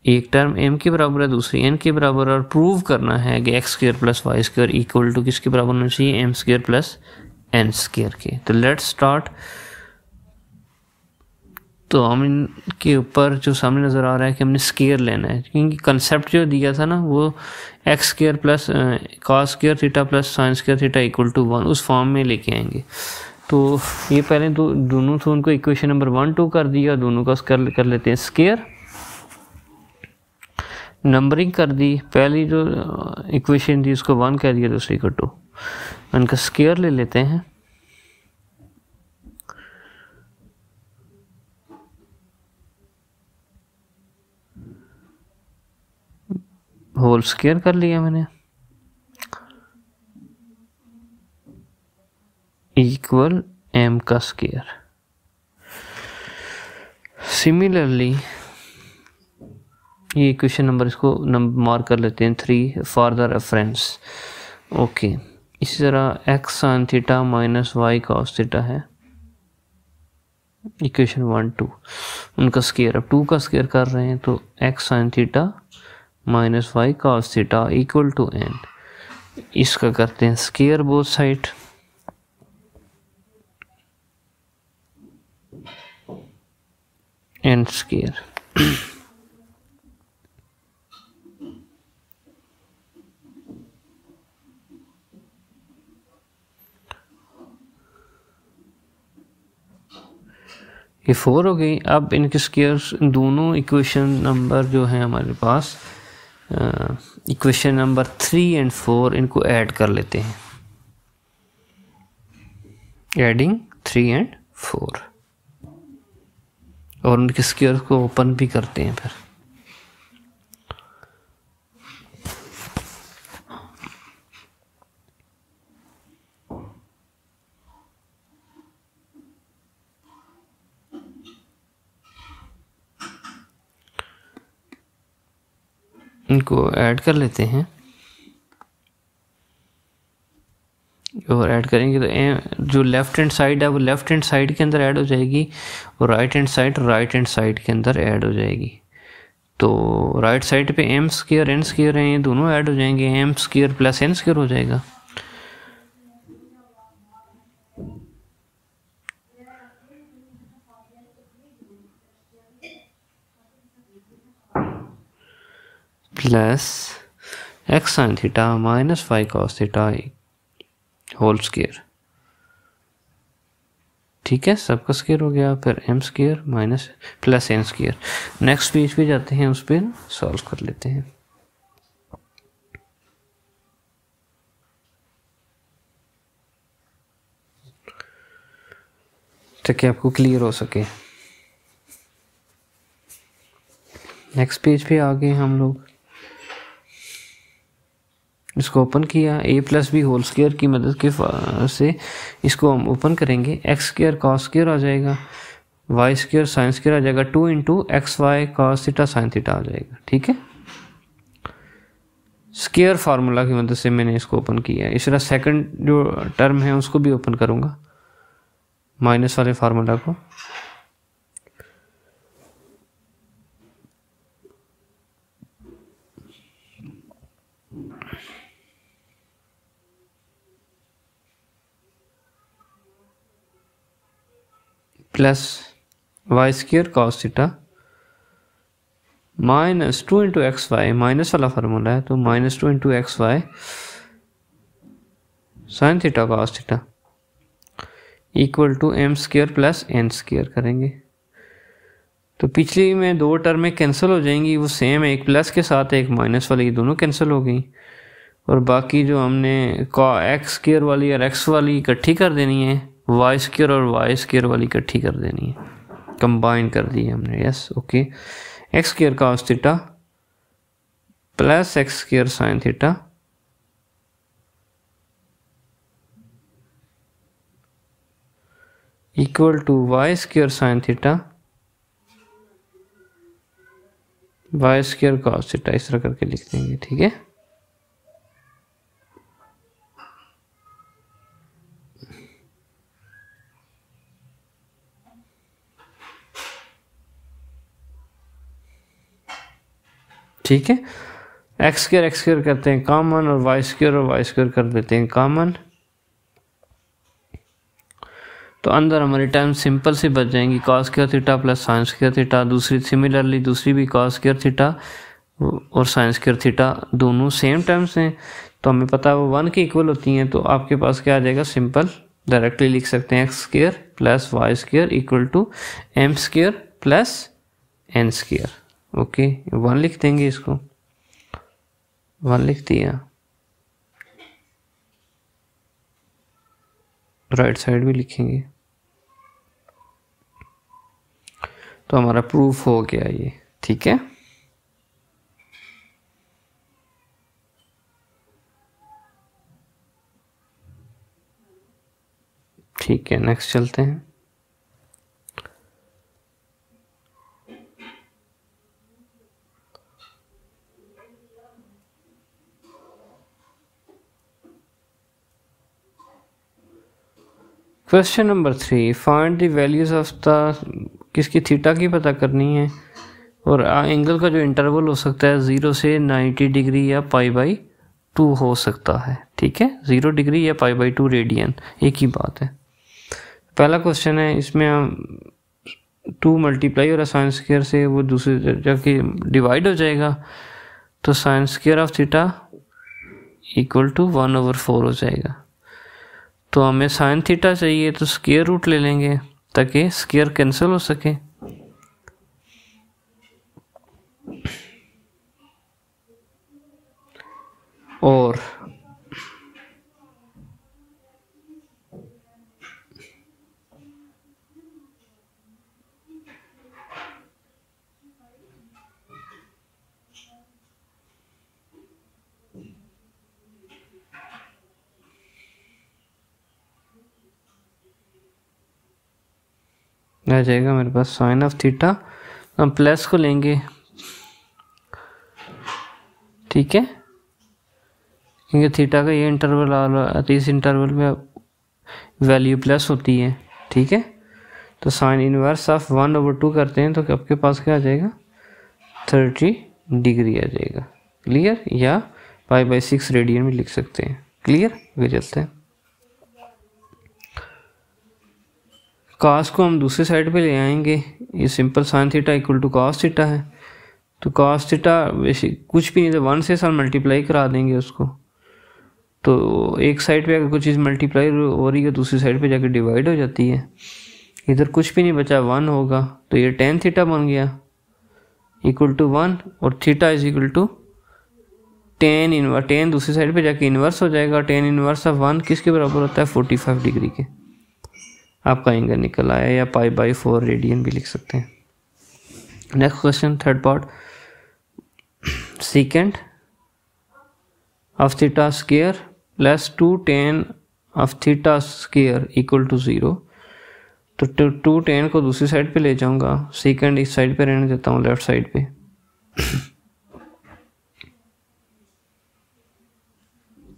एक टर्म m के बराबर है, दूसरी n के बराबर, और प्रूव करना है कि x² + y² = किसके बराबर होना चाहिए, m² + n² के। तो लेट्स स्टार्ट। तो हम इनके ऊपर जो सामने नज़र आ रहा है कि हमने स्क्वायर लेना है, क्योंकि कंसेप्ट जो दिया था ना वो x² + cos² theta plus sin² theta = 1 उस फॉर्म में लेके आएंगे। तो ये पहले दोनों से उनको इक्वेशन नंबर 1, 2 कर दिया, दोनों का कर लेते हैं स्क्वायर। नंबरिंग कर दी, पहली जो इक्वेशन थी उसको 1 कह दिया, दूसरी को 2। उनका स्क्वायर ले लेते हैं। होल स्क्वायर कर लिया मैंने, इक्वल m का स्क्वायर। सिमिलरली ये इक्वेशन नंबर इसको मार्क कर लेते हैं 3 फॉर द रेफरेंस। ओके, इसी तरह x sin theta minus y cos theta है, इक्वेशन 1, 2। उनका स्क्वायर, अब 2 का स्क्वायर कर रहे हैं, तो x sin theta minus y cos theta = n। इसका करते हैं square both side. n square ये 4 हो गई। अब इनके स्क्वायर्स दोनों इक्वेशन नंबर जो है हमारे पास, इक्वेशन नंबर 3 और 4, इनको ऐड कर लेते हैं। एडिंग 3 और 4, और उनके स्क्वायर को ओपन भी करते हैं फिर। इनको ऐड कर लेते हैं, और ऐड करेंगे तो जो लेफ्ट हैंड साइड है वो लेफ्ट हैंड साइड के अंदर ऐड हो जाएगी, और राइट हैंड साइड के अंदर ऐड हो जाएगी। तो राइट साइड पे एम स्क्वायर एन स्क्वायर है, ये दोनों ऐड हो जाएंगे, M square plus N square हो जाएगा। Plus X sine theta minus Y cos theta whole square. ठीक है, सबका स्क्वायर हो गया, फिर M square minus plus N square. Next page पे जाते हैं, उस पर सॉल्व कर लेते हैं ताकि आपको क्लियर हो सके। नेक्स्ट पेज पे आ गए हम लोग, इसको ओपन किया, A plus B whole square की मदद के से इसको हम ओपन करेंगे, एक्स स्क्वायर कॉस स्क्वायर आ जाएगा, वाई स्क्वायर साइन स्क्वायर आ जाएगा, 2 into X Y cos theta sine theta आ जाएगा। ठीक है, स्क्वायर फार्मूला की मदद से मैंने इसको ओपन किया है। इस तरह सेकंड जो टर्म है उसको भी ओपन करूंगा, माइनस वाले फार्मूला को। Plus Y square cos theta minus 2 into X Y, minus वाला फार्मूला है तो minus 2 into X Y sine theta cos theta equal to M square plus N square करेंगे। तो पिछली में दो टर्में कैंसिल हो जाएंगी, वो सेम है, एक प्लस के साथ एक माइनस वाली, दोनों कैंसिल हो गई, और बाकी जो हमने एक्स स्क्वायर वाली और एक्स वाली इकट्ठी कर देनी है, वाई स्क्वायर और वाई स्क्वायर वाली इकट्ठी कर देनी है, कंबाइन कर दी हमने। Yes, okay, X square cos theta plus X square sine theta equal to Y square sine theta Y square cos theta, इस तरह करके लिख देंगे। ठीक है, ठीक है, एक्स स्क्वायर करते हैं कॉमन, और वाई स्क्वायर कर देते हैं कॉमन, तो अंदर हमारी टर्म सिंपल से बच जाएंगी, cos square theta plus sign square theta. दूसरी सिमिलरली दूसरी भी कॉस स्क्वायर थीटा और साइन स्क्वायर थीटा दोनों सेम टर्म्स हैं, तो हमें पता है वो 1 के इक्वल होती हैं, तो आपके पास क्या आ जाएगा, सिंपल डायरेक्टली लिख सकते हैं X square plus Y square equal to M square plus N square. Okay, 1 लिख देंगे, इसको 1 लिख दिया, राइट साइड भी लिखेंगे, तो हमारा प्रूफ हो गया ये। ठीक है, ठीक है, नेक्स्ट चलते हैं। Question number 3, find the values of the, किसकी थीटा की पता करनी है, और एंगल का जो इंटरवल हो सकता है 0 से 90 डिग्री या π/2 हो सकता है। ठीक है, 0 डिग्री या π/2 रेडियन, एक ही बात है। पहला क्वेश्चन है, इसमें हम 2 मल्टीप्लाई और साइन स्क्वायर से वो दूसरी जगह डिवाइड हो जाएगा, तो sine square of theta equal to 1/4 हो जाएगा। तो हमें साइन थीटा चाहिए, तो स्क्वायर रूट ले लेंगे ताकि स्क्वायर कैंसिल हो सके। और आ जाएगा मेरे पास साइन ऑफ थीटा, हम प्लस को लेंगे ठीक है, क्योंकि थीटा का ये इंटरवल आ रहा है तो इस इंटरवल में वैल्यू प्लस होती है। ठीक है, तो साइन इनवर्स ऑफ 1/2 करते हैं तो आपके पास क्या आ जाएगा, 30 डिग्री आ जाएगा। क्लियर, या π/6 रेडियन में लिख सकते हैं। क्लियर, आगे चलते हैं। कास को हम दूसरी साइड पे ले आएंगे। ये simple sine theta equal to cos theta है, तो कॉस थीटा वैसे कुछ भी नहीं तो 1 से साल मल्टीप्लाई करा देंगे उसको, तो एक साइड पे अगर कुछ चीज़ मल्टीप्लाई हो रही है दूसरी साइड पे जाकर डिवाइड हो जाती है। इधर कुछ भी नहीं बचा, 1 होगा, तो ये tan थीटा बन गया इक्वल टू 1 और theta is equal to tan inverse, tan दूसरी साइड पे जाके इनवर्स हो जाएगा। tan इनवर्स ऑफ 1 किसके बराबर होता है, 45 डिग्री के। आपका एंगल निकल आया, या π/4 रेडियन भी लिख सकते हैं। Next question, third part, second of theta square plus 2 tan of theta square equal to 0। तो 2 tan को दूसरी साइड पे ले जाऊंगा, सेकेंड इस साइड पे रहने देता हूँ, लेफ्ट साइड पे।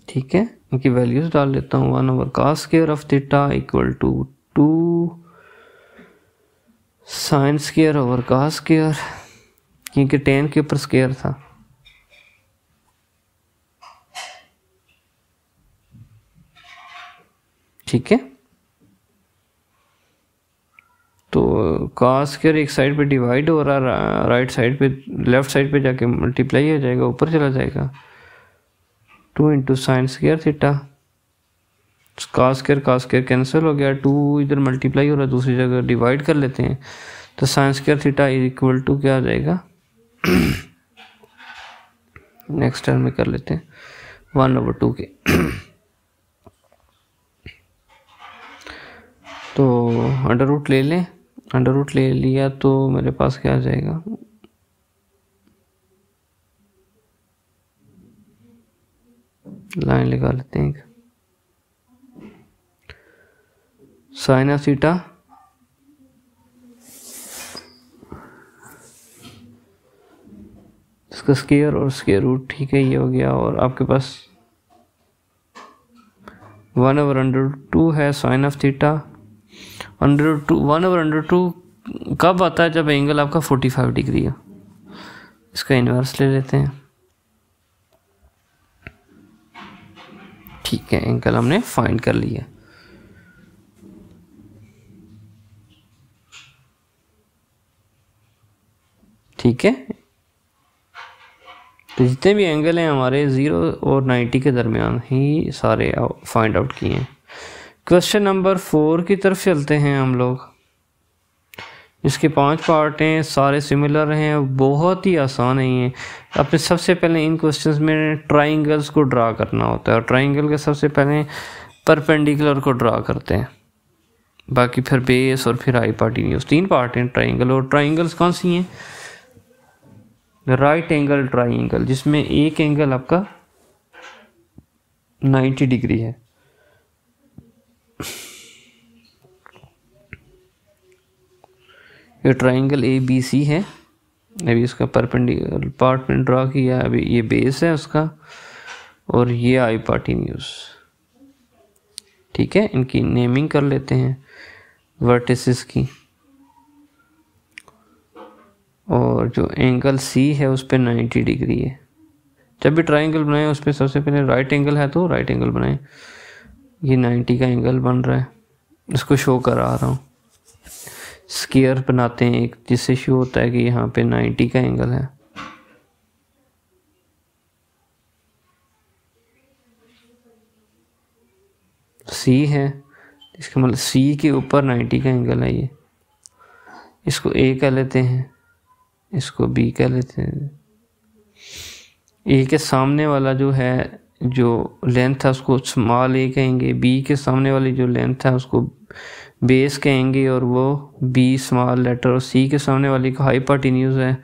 ठीक है, इनकी वैल्यूज डाल लेता हूँ। 1/cos square of theta equal to 2 sine square over cos square, क्योंकि tan के ऊपर स्क्वायर था। ठीक है, तो cos स्क्वायर एक साइड पे डिवाइड हो रहा है, राइट साइड पे, लेफ्ट साइड पे जाके मल्टीप्लाई हो जाएगा, ऊपर चला जाएगा। 2 into sine square theta, cos square cancel हो गया, 2 इधर मल्टीप्लाई हो रहा है, दूसरी जगह डिवाइड कर लेते हैं, तो sine square theta equal to क्या आ जाएगा, नेक्स्ट टर्म में कर लेते हैं 1/2 के। तो अंडर रूट ले लें, अंडर रूट ले लिया तो मेरे पास क्या आ जाएगा, लाइन लगा लेते हैं, साइन ऑफ थीटा इसका स्क्वायर और स्क्वायर रूट। ठीक है, ये हो गया, और आपके पास 1/√2 है साइन ऑफ थीटा। 1/√2 कब आता है, जब एंगल आपका 45 डिग्री है। इसका इन्वर्स ले लेते हैं। ठीक है, एंगल हमने फाइंड कर लिया। ठीक है, तो जितने भी एंगल हैं हमारे 0 और 90 के दरमियान ही सारे फाइंड आउट किए हैं। क्वेश्चन नंबर 4 की तरफ चलते हैं हम लोग। इसके 5 पार्ट हैं, सारे सिमिलर हैं, बहुत ही आसान है ये। आपने सबसे पहले इन क्वेश्चंस में ट्राइंगल्स को ड्रा करना होता है, और ट्राइंगल के सबसे पहले परपेंडिकुलर को ड्रा करते हैं, बाकी फिर बेस और फिर हाइपोटेन्यूज। 3 पार्ट हैं ट्राइंगल, और ट्राइंगल्स कौन सी हैं, राइट एंगल ट्राइंगल, जिसमें एक एंगल आपका 90 डिग्री है। ये ट्राइंगल ABC है, अभी इसका परपेंडिकुलर पार्ट में ड्रा किया, अभी ये बेस है उसका, और ये हाइपोटेन्यूज। ठीक है, इनकी नेमिंग कर लेते हैं वर्टिसेस की। और जो एंगल C है उस पर 90 डिग्री है। जब भी ट्राइंगल बनाए उस पर सबसे पहले राइट एंगल है तो राइट एंगल बनाए। ये 90 का एंगल बन रहा है, इसको शो करा रहा हूँ। स्क्वायर बनाते हैं एक, जिससे शो होता है कि यहाँ पे 90 का एंगल है। C है, इसका मतलब C के ऊपर 90 का एंगल है ये। इसको A कह लेते हैं, इसको B कह लेते हैं। A के सामने वाला जो है, जो लेंथ है उसको स्मॉल a कहेंगे, B के सामने वाली जो लेंथ है उसको बेस कहेंगे, और वो B स्मॉल लेटर, और C के सामने वाली को हाइपोटेन्यूज है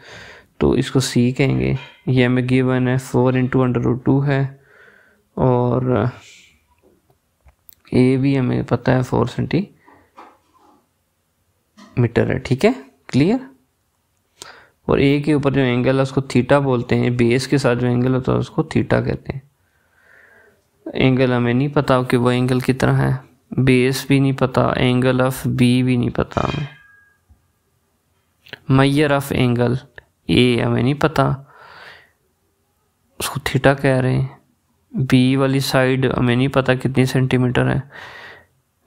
तो इसको C कहेंगे। ये हमें गिवन है 4 × √2 है, और A भी हमें पता है 4 सेंटीमीटर है। ठीक है, क्लियर। और ए के ऊपर जो एंगल है उसको थीटा बोलते हैं, बेस के साथ जो एंगल होता है उसको थीटा कहते हैं। एंगल हमें नहीं पता कि वो एंगल कितना है, बेस भी नहीं पता, एंगल ऑफ बी भी नहीं पता हमें, मेजर ऑफ एंगल ए हमें नहीं पता, उसको थीटा कह रहे हैं। बी वाली साइड हमें नहीं पता कितनी सेंटीमीटर है।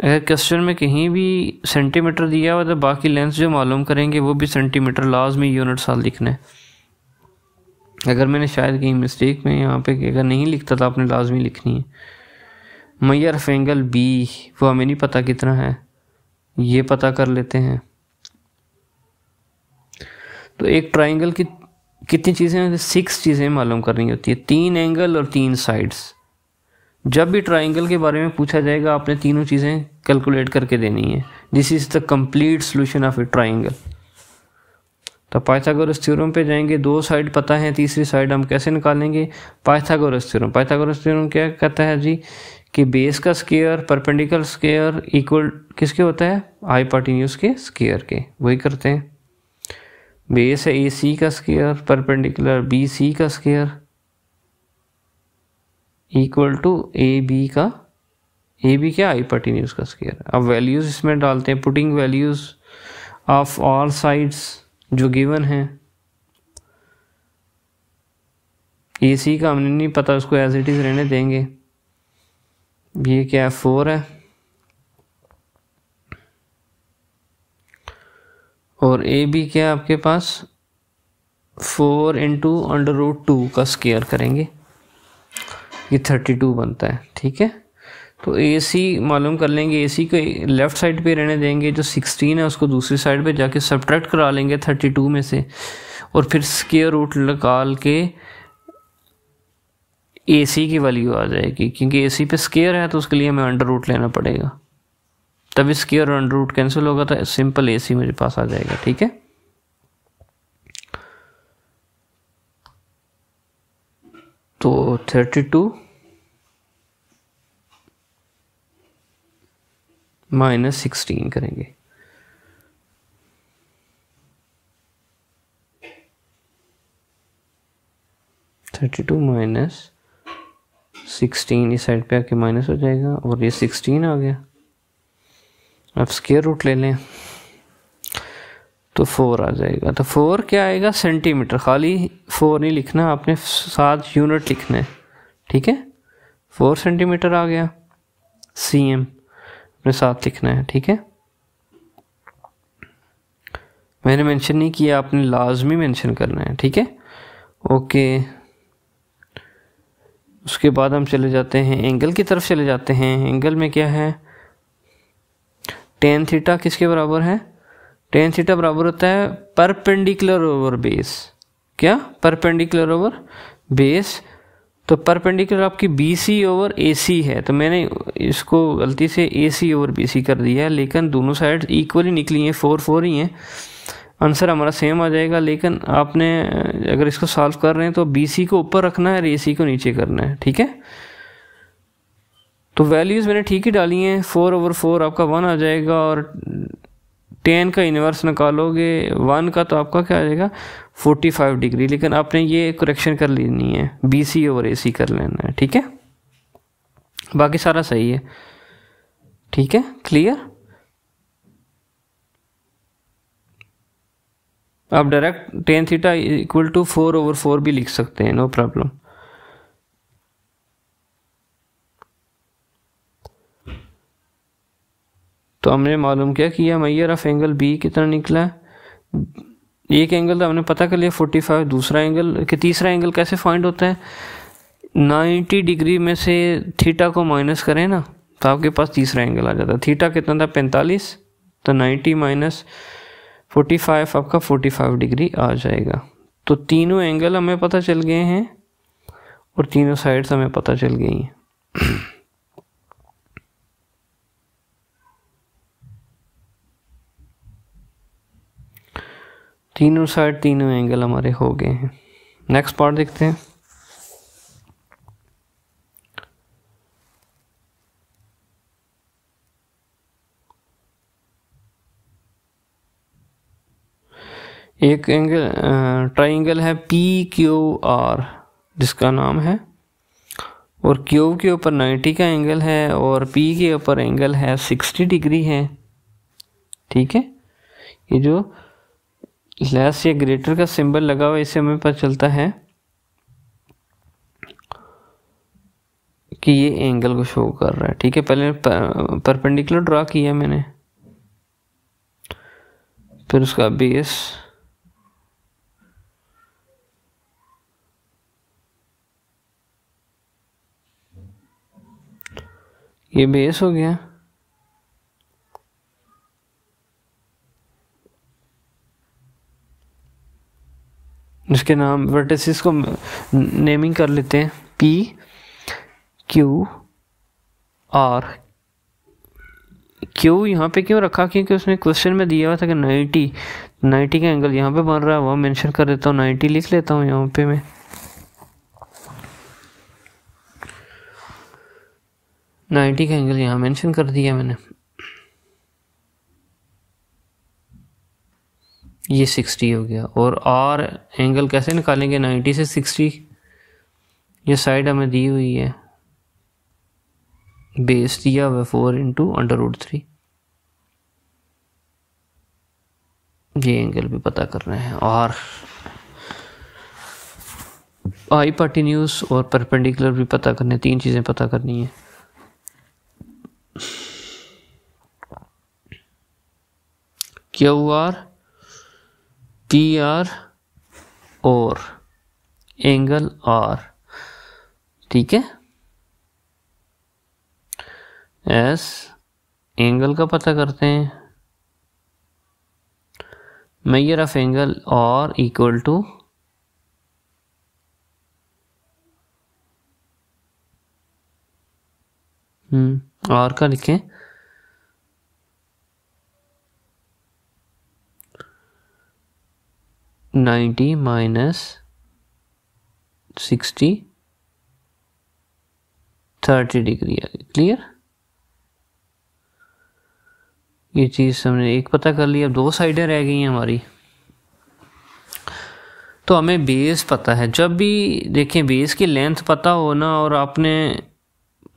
अगर क्वेश्चन में कहीं भी सेंटीमीटर दिया हुआ तो बाकी लेंथ जो मालूम करेंगे वो भी सेंटीमीटर, लाजमी यूनिट साल लिखना है। अगर मैंने शायद कहीं मिस्टेक में यहाँ पे अगर नहीं लिखता तो आपने लाजमी लिखनी है। मेजर ऑफ एंगल बी वो हमें नहीं पता कितना है, ये पता कर लेते हैं। तो एक ट्राइंगल की कितनी चीज़ें, 6 चीज़ें मालूम करनी होती है, 3 एंगल और 3 साइड्स। जब भी ट्राइंगल के बारे में पूछा जाएगा आपने तीनों चीज़ें कैलकुलेट करके देनी है। This is the complete solution of A triangle. तो पाइथागोरस थ्योरम पे जाएंगे, 2 साइड पता है, तीसरी साइड हम कैसे निकालेंगे, पाइथागोरस थ्योरम। पाइथागोरस थ्योरम क्या कहता है जी कि बेस का स्क्वायर परपेंडिकुलर स्क्वायर इक्वल किसके होता है, हाइपोटेन्यूज के स्क्वायर के, वही करते हैं। बेस है ए सी का स्क्वायर परपेंडिकुलर बी सी का square equal to A B का, ए बी क्या, हाइपोटेन्यूज का स्क्वायर। अब वैल्यूज इसमें डालते हैं, putting values of all sides जो गिवन है। ए सी का हमने नहीं पता, उसको एज इट इज रहने देंगे। ये क्या है, 4 है, और ए बी क्या है आपके पास 4 इंटू अंडर रूट 2 का स्क्वायर करेंगे, ये 32 बनता है। ठीक है, तो ए सी मालूम कर लेंगे, ए सी को लेफ्ट साइड पे रहने देंगे, जो 16 है उसको दूसरी साइड पे जाके सब्ट्रैक्ट करा लेंगे 32 में से, और फिर स्क्वायर रूट निकाल के ए सी की वैल्यू आ जाएगी। क्योंकि ए सी पे स्क्वायर है तो उसके लिए हमें अंडर रूट लेना पड़ेगा, तभी स्क्वायर और अंडर रूट कैंसिल होगा तो सिंपल ए सी मेरे पास आ जाएगा। ठीक है, तो 32 माइनस 16 करेंगे, माइनस 16 इस साइड पे आके माइनस हो जाएगा, और ये 16 आ गया। अब स्क्वायर रूट ले लें तो 4 आ जाएगा। तो 4 क्या आएगा, सेंटीमीटर। खाली 4 नहीं लिखना, आपने 7 यूनिट लिखना है। ठीक है, 4 सेंटीमीटर आ गया, cm अपने साथ लिखना है। ठीक है, मैंने मेंशन नहीं किया, आपने लाजमी मेंशन करना है। ठीक है, ओके। उसके बाद हम चले जाते हैं एंगल की तरफ चले जाते हैं। एंगल में क्या है, tan थीटा किसके बराबर है, tan थीटा बराबर होता है परपेंडिकुलर ओवर बेस। क्या, परपेंडिकुलर ओवर बेस। तो परपेंडिकुलर आपकी BC ओवर AC है, तो मैंने इसको गलती से AC ओवर BC कर दिया है, लेकिन दोनों साइड इक्वली निकली हैं, 4 ही हैं, आंसर हमारा सेम आ जाएगा। लेकिन आपने अगर इसको सॉल्व कर रहे हैं तो BC को ऊपर रखना है और AC को नीचे करना है। ठीक है, तो वैल्यूज़ मैंने ठीक ही डाली हैं, 4/4 आपका 1 आ जाएगा, और tan का इन्वर्स निकालोगे 1 का तो आपका क्या आ जाएगा 45 डिग्री। लेकिन आपने ये करेक्शन कर लेनी है, BC ओवर AC कर लेना है। ठीक है, बाकी सारा सही है। ठीक है, क्लियर। आप direct tan theta equal to 4/4 भी लिख सकते हैं, नो प्रॉब्लम। तो हमने मालूम क्या किया, मेजर ऑफ एंगल बी कितना निकला, एक एंगल तो हमने पता कर लिया 45, दूसरा एंगल कि तीसरा एंगल कैसे फाइंड होता है, 90 डिग्री में से थीटा को माइनस करें ना तो आपके पास तीसरा एंगल आ जाता है। थीटा कितना था 45, तो 90 माइनस 45 आपका 45 डिग्री आ जाएगा। तो तीनों एंगल हमें पता चल गए हैं और तीनों साइड्स हमें पता चल गई हैं। तीनों साइड तीनों एंगल हमारे हो गए हैं। नेक्स्ट पार्ट देखते हैं। एक एंगल ट्राइंगल है PQR जिसका नाम है, और Q के ऊपर 90 का एंगल है और P के ऊपर एंगल है 60 डिग्री है। ठीक है, ये जो लेस या ग्रेटर का सिंबल लगा हुआ है इससे हमें पता चलता है कि ये एंगल को शो कर रहा है। ठीक है, पहले परपेंडिकुलर ड्रा किया मैंने, फिर उसका बेस, ये बेस हो गया। इसके नाम वर्टिसेस को नेमिंग कर लेते हैं PQR। क्यू यहाँ पे क्यों रखा, क्योंकि उसने क्वेश्चन में दिया हुआ था कि 90 का एंगल यहाँ पे बन रहा है, वो मेंशन कर देता हूँ, 90 लिख लेता हूँ यहाँ पे मैं। 90 का एंगल यहाँ मेंशन कर दिया मैंने। ये 60 हो गया। और आर एंगल कैसे निकालेंगे, 90 से 60, ये साइड हमें दी हुई है, बेस दिया हुआ 4 इंटू √3। ये एंगल भी पता करना है, और हाइपोटेन्यूज और परपेंडिकुलर भी पता करने, 3 चीजें पता करनी है। QR, PR और एंगल R। ठीक है, एस एंगल का पता करते हैं, measure of angle R equal to R का लिखें -90 -60 30 डिग्री। क्लियर, ये चीज हमने एक पता कर ली। अब 2 साइडें रह गई हैं हमारी। तो हमें बेस पता है। जब भी देखें बेस की लेंथ पता हो ना, और आपने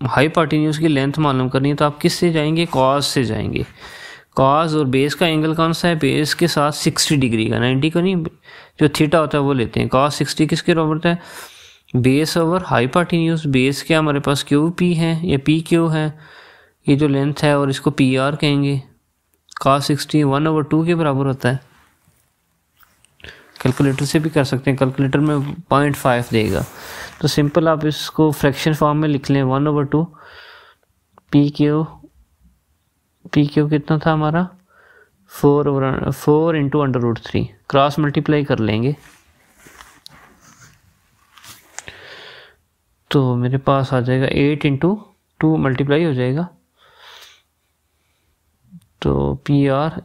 हाइपोटेन्यूज की लेंथ मालूम करनी है, तो आप किससे जाएंगे, कॉस से जाएंगे। कॉस और बेस का एंगल कौन सा है, बेस के साथ 60 डिग्री का, 90 को नहीं, जो थीटा होता है वो लेते हैं। कॉस 60 किसके बराबर होता है, बेस ओवर हाइपोटेन्यूज। बेस क्या हमारे पास QP है या PQ है, ये जो लेंथ है, और इसको PR कहेंगे। कॉस 60 1/2 के बराबर होता है। कैलकुलेटर से भी कर सकते हैं, कैलकुलेटर में 0.5 देगा, तो सिंपल आप इसको फ्रैक्शन फॉर्म में लिख लें। 1/2 PQ कितना था हमारा, 4 इंटू √3, क्रॉस मल्टीप्लाई कर लेंगे तो मेरे पास आ जाएगा 8 इंटू 2 मल्टीप्लाई हो जाएगा, तो PR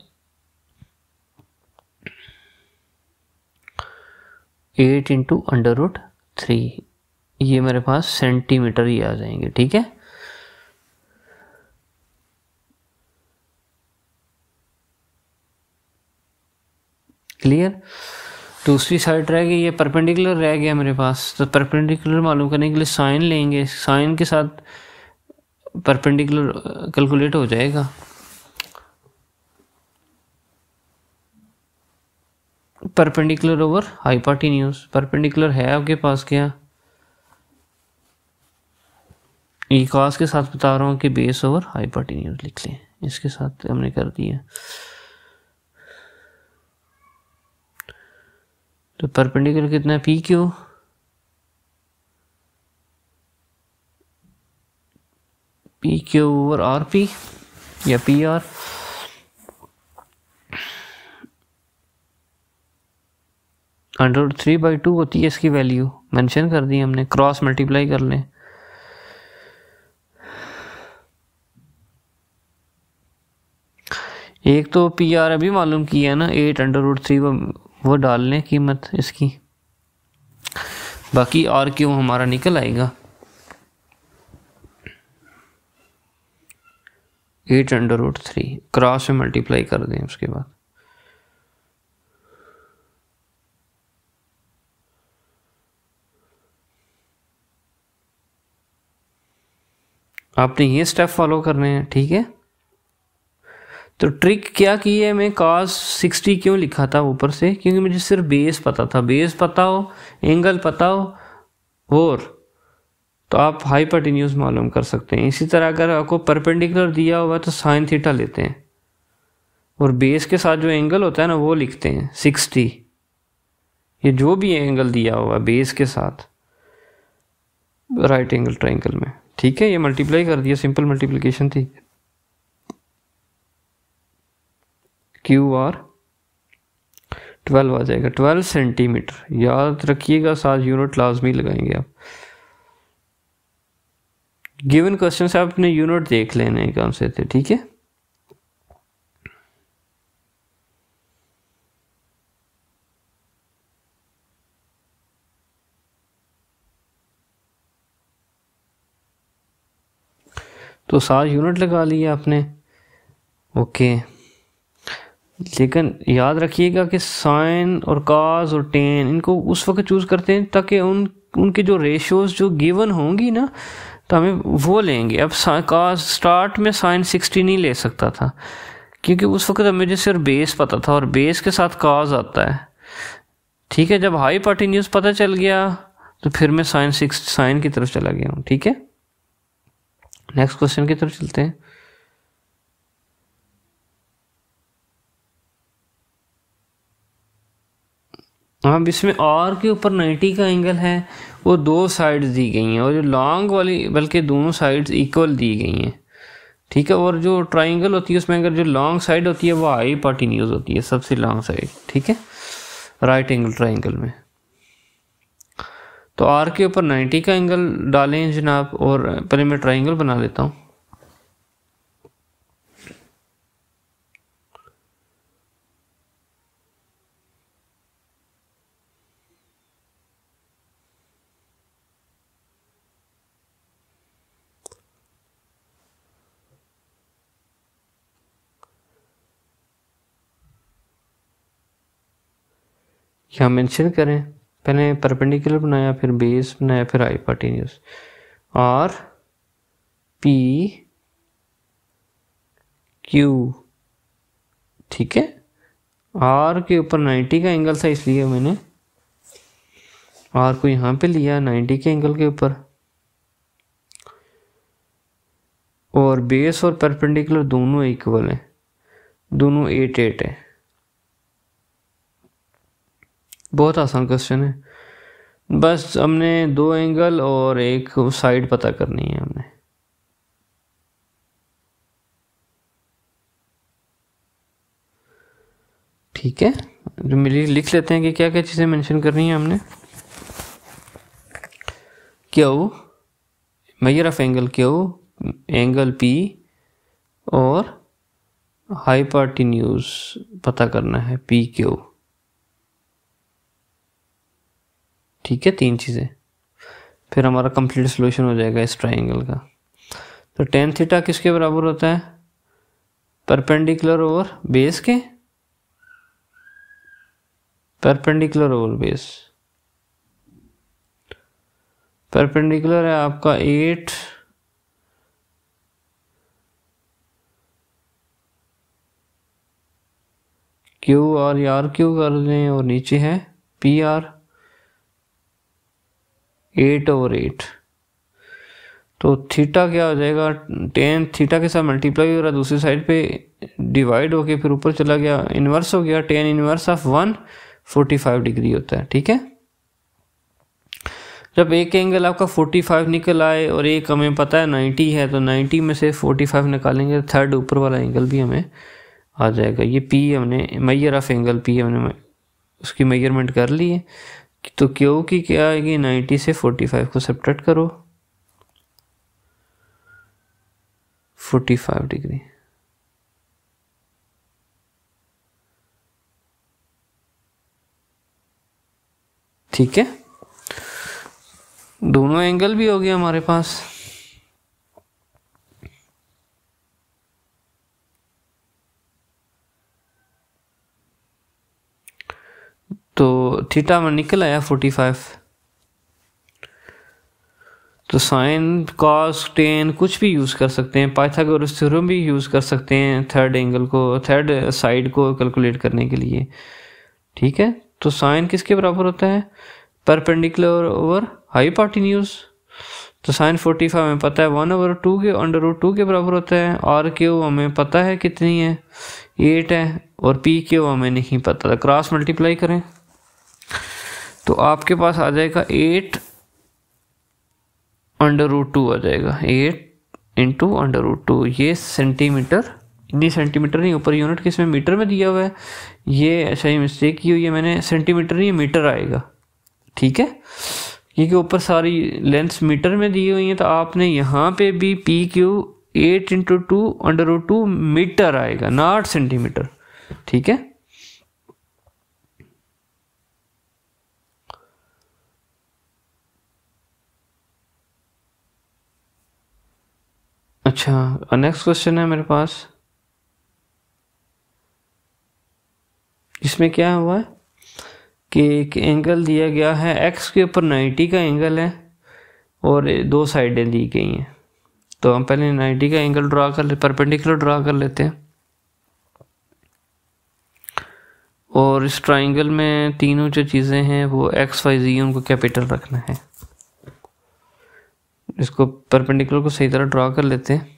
8 इंटू √3, ये मेरे पास सेंटीमीटर ही आ जाएंगे। ठीक है, क्लियर। दूसरी साइड रह गई, ये परपेंडिकुलर रह गया मेरे पास। तो परपेंडिकुलर मालूम करने के लिए साइन लेंगे, साइन के साथ परपेंडिकुलर कैलकुलेट हो जाएगा। परपेंडिकुलर ओवर हाइपोटेन्यूज, परपेंडिकुलर है आपके पास क्या, ये कॉस के साथ बता रहा हूँ कि बेस ओवर हाइपोटेन्यूज लिख लें, इसके साथ हमने कर दिया। तो परपेंडिकुलर कितना है, PQ ओवर RP या PR, √3/2 होती है इसकी वैल्यू, मेंशन कर दी हमने। क्रॉस मल्टीप्लाई कर लें, एक तो PR अभी मालूम किया है ना, 8/√3, वो डाल लें कीमत इसकी, बाकी RQ हमारा निकल आएगा 8/√3, क्रॉस में मल्टीप्लाई कर दें उसके बाद। आपने ये स्टेप फॉलो करने हैं, ठीक है। तो ट्रिक क्या की है, मैं cos 60 क्यों लिखा था ऊपर से, क्योंकि मुझे सिर्फ बेस पता था, बेस पता हो, एंगल पता हो, और तो आप हाइपोटेन्यूज मालूम कर सकते हैं। इसी तरह अगर आपको परपेंडिकुलर दिया हुआ तो साइन थीटा लेते हैं, और बेस के साथ जो एंगल होता है ना वो लिखते हैं 60। ये जो भी एंगल दिया हुआ बेस के साथ राइट एंगल ट्रायंगल में, ठीक है। ये मल्टीप्लाई कर दिया, सिंपल मल्टीप्लिकेशन थी। क्यू आर 12 आ जाएगा, 12 सेंटीमीटर। याद रखिएगा, साथ यूनिट लाजमी लगाएंगे आप। गिवन क्वेश्चन से आपने यूनिट देख लेने कौन से थे, ठीक है। तो 7 यूनिट लगा लिए आपने, ओके। लेकिन याद रखिएगा कि साइन और कॉस और टेन इनको उस वक्त चूज करते हैं ताकि उनके जो रेशियोज जो गिवन होंगी ना, तो हमें वो लेंगे। अब कॉस स्टार्ट में साइन 60 नहीं ले सकता था, क्योंकि उस वक्त मुझे सिर्फ बेस पता था, और बेस के साथ कॉस आता है, ठीक है। जब हाइपोटेन्यूज पता चल गया तो फिर मैं साइन की तरफ चला गया हूँ, ठीक है। नेक्स्ट क्वेश्चन की तरफ चलते हैं। अब इसमें आर के ऊपर 90 का एंगल है, वो दो साइड्स दी गई हैं, और जो लॉन्ग वाली बल्कि दोनों साइड्स इक्वल दी गई हैं, ठीक है। और जो ट्राइंगल होती है उसमें अगर जो लॉन्ग साइड होती है वो हाइपोटेन्यूज होती है, सबसे लॉन्ग साइड, ठीक है, राइट एंगल ट्राइंगल में। तो आर के ऊपर 90 का एंगल डालें जनाब, और पहले मैं ट्राइंगल बना लेता हूँ। यहाँ मेंशन करें, पहले परपेंडिकुलर बनाया, फिर बेस बनाया, फिर हाइपोटेन्यूज। आर पी क्यू, ठीक है। आर के ऊपर 90 का एंगल था, इसलिए मैंने आर को यहाँ पे लिया 90 के एंगल के ऊपर, और बेस और परपेंडिकुलर दोनों इक्वल हैं, दोनों 8 है। बहुत आसान क्वेश्चन है, बस हमने दो एंगल और एक साइड पता करनी है हमने। ठीक है, जो मिली लिख लेते हैं कि क्या क्या चीज़ें मेंशन करनी है हमने। Q, major of angle Q, angle P, और हाइपोटेन्यूज पता करना है पी क्यू, ठीक है। 3 चीज़ें, फिर हमारा कंप्लीट सॉल्यूशन हो जाएगा इस ट्राइंगल का। तो टेन थीटा किसके बराबर होता है, परपेंडिकुलर और बेस के, परपेंडिकुलर और बेस। परपेंडिकुलर है आपका 8 क्यू आर, यार क्यू कर दें, और नीचे है पी आर 8 और 8। तो थीटा क्या हो जाएगा, टेन थीटा के साथ मल्टीप्लाई हो रहा है, दूसरी साइड पे डिवाइड होके फिर ऊपर चला गया, इनवर्स हो गया, टेन इनवर्स ऑफ 145 डिग्री होता है, ठीक है। जब एक एंगल आपका 45 निकल आए और एक हमें पता है 90 है, तो 90 में से 45 निकालेंगे, थर्ड ऊपर वाला एंगल भी हमें आ जाएगा। ये पी हमने मेजर ऑफ एंगल पी हमने उसकी मेजरमेंट कर ली है। तो क्यू की क्या आएगी, 90 से 45 को सब्ट्रैक्ट करो, 45 डिग्री, ठीक है। दोनों एंगल भी हो गया हमारे पास। तो थीटा में निकल आया 45। तो साइन कॉस टेन कुछ भी यूज़ कर सकते हैं, पाइथागोरस थ्योरम भी यूज़ कर सकते हैं थर्ड एंगल को, थर्ड साइड को कैलकुलेट करने के लिए, ठीक है। तो साइन किसके बराबर होता है, परपेंडिकुलर ओवर हाइपोटेन्यूज। तो साइन 45 हमें पता है 1/2 के √2 के बराबर होता है। आर क्यू हमें पता है कितनी है, 8 है, और पी क्यू हमें नहीं पता था। क्रॉस मल्टीप्लाई करें तो आपके पास आ जाएगा 8/2 आ जाएगा, 8 × √2। ये सेंटीमीटर, नहीं सेंटीमीटर नहीं, ऊपर यूनिट किसमें मीटर में दिया हुआ है, ये सही मिस्टेक की हुई है मैंने, सेंटीमीटर नहीं मीटर आएगा, ठीक है, क्योंकि ऊपर सारी लेंथ्स मीटर में दी हुई हैं। तो आपने यहाँ पे भी पी क्यू 8 × 2 मीटर आएगा, नॉट सेंटीमीटर, ठीक है। अच्छा, नेक्स्ट क्वेश्चन है मेरे पास, इसमें क्या हुआ है कि एक एंगल दिया गया है, एक्स के ऊपर 90 का एंगल है और दो साइडें दी गई हैं। तो हम पहले 90 का एंगल ड्रा कर ले, परपेंडिकुलर ड्रा कर लेते हैं। और इस ट्राइंगल में तीनों जो चीज़ें हैं वो एक्स वाई जी, उनको कैपिटल रखना है। इसको परपेंडिकुलर को सही तरह ड्रा कर लेते हैं।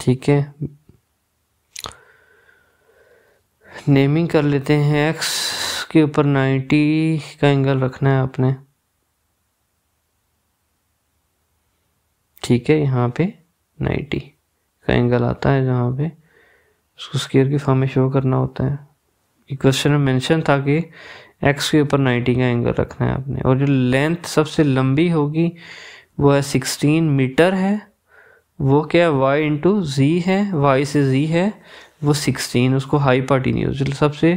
ठीक है, नेमिंग कर लेते हैं। एक्स के ऊपर 90 का एंगल रखना है आपने, ठीक है। यहाँ पे 90 का एंगल आता है, जहाँ पे उसको स्क्वायर की फॉर्म में शो करना होता है। क्वेश्चन में मेंशन था कि एक्स के ऊपर 90 का एंगल रखना है आपने। और जो लेंथ सबसे लंबी होगी वो है 16 मीटर है, वो क्या y × z है, y से z है वो 16, उसको हाइपोटेन्यूज, जो सबसे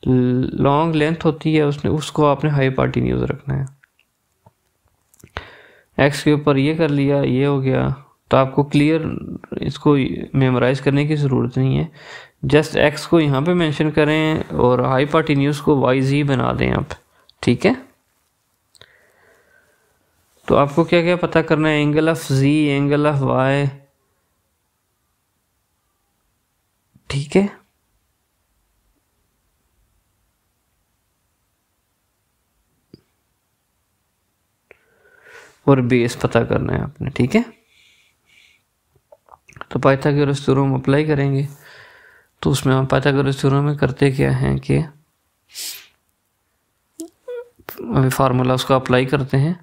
लॉन्ग लेंथ होती है उसको आपने हाइपोटेन्यूज रखना है। x के ऊपर ये कर लिया, ये हो गया। तो आपको क्लियर इसको मेमोराइज करने की ज़रूरत नहीं है, जस्ट x को यहाँ पे मेंशन करें और हाइपोटेन्यूज को yz बना दें आप, ठीक है। तो आपको क्या क्या पता करना है, angle of z, angle of y, ठीक है। और बेस पता करना है आपने, ठीक है। तो पाइथागोरस थ्योरम अप्लाई करेंगे। तो उसमें हम पाइथागोरस थ्योरम में करते क्या हैं कि अभी फार्मूला उसको अप्लाई करते हैं।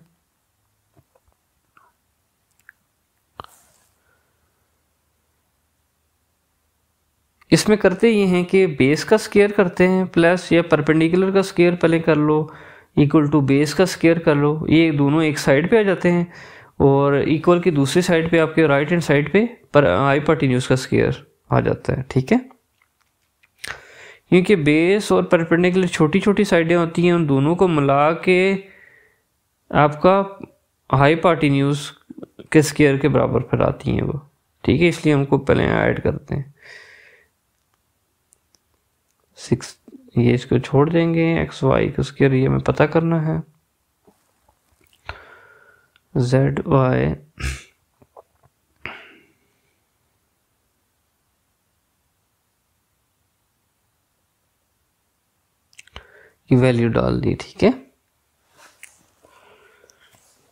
इसमें करते ये हैं कि बेस का स्क्वायर करते हैं प्लस, या परपेंडिकुलर का स्क्वायर पहले कर लो, इक्वल टू बेस का स्क्वायर कर लो। ये दोनों एक साइड पे आ जाते हैं और इक्वल की दूसरी साइड पे आपके राइट हैंड साइड पे पर हाइपोटेन्यूज का स्क्वायर आ जाता है, ठीक है। क्योंकि बेस और परपेंडिकुलर छोटी छोटी साइडें होती हैं, उन दोनों को मिला के आपका हाइपोटेन्यूज के स्क्वायर के बराबर फिर आती हैं वो, ठीक है। इसलिए हमको पहले ऐड करते हैं 6, ये इसको छोड़ देंगे, एक्स वाई का स्क्वायर ये हमें पता करना है, जेड वाई की वैल्यू डाल दी, ठीक है।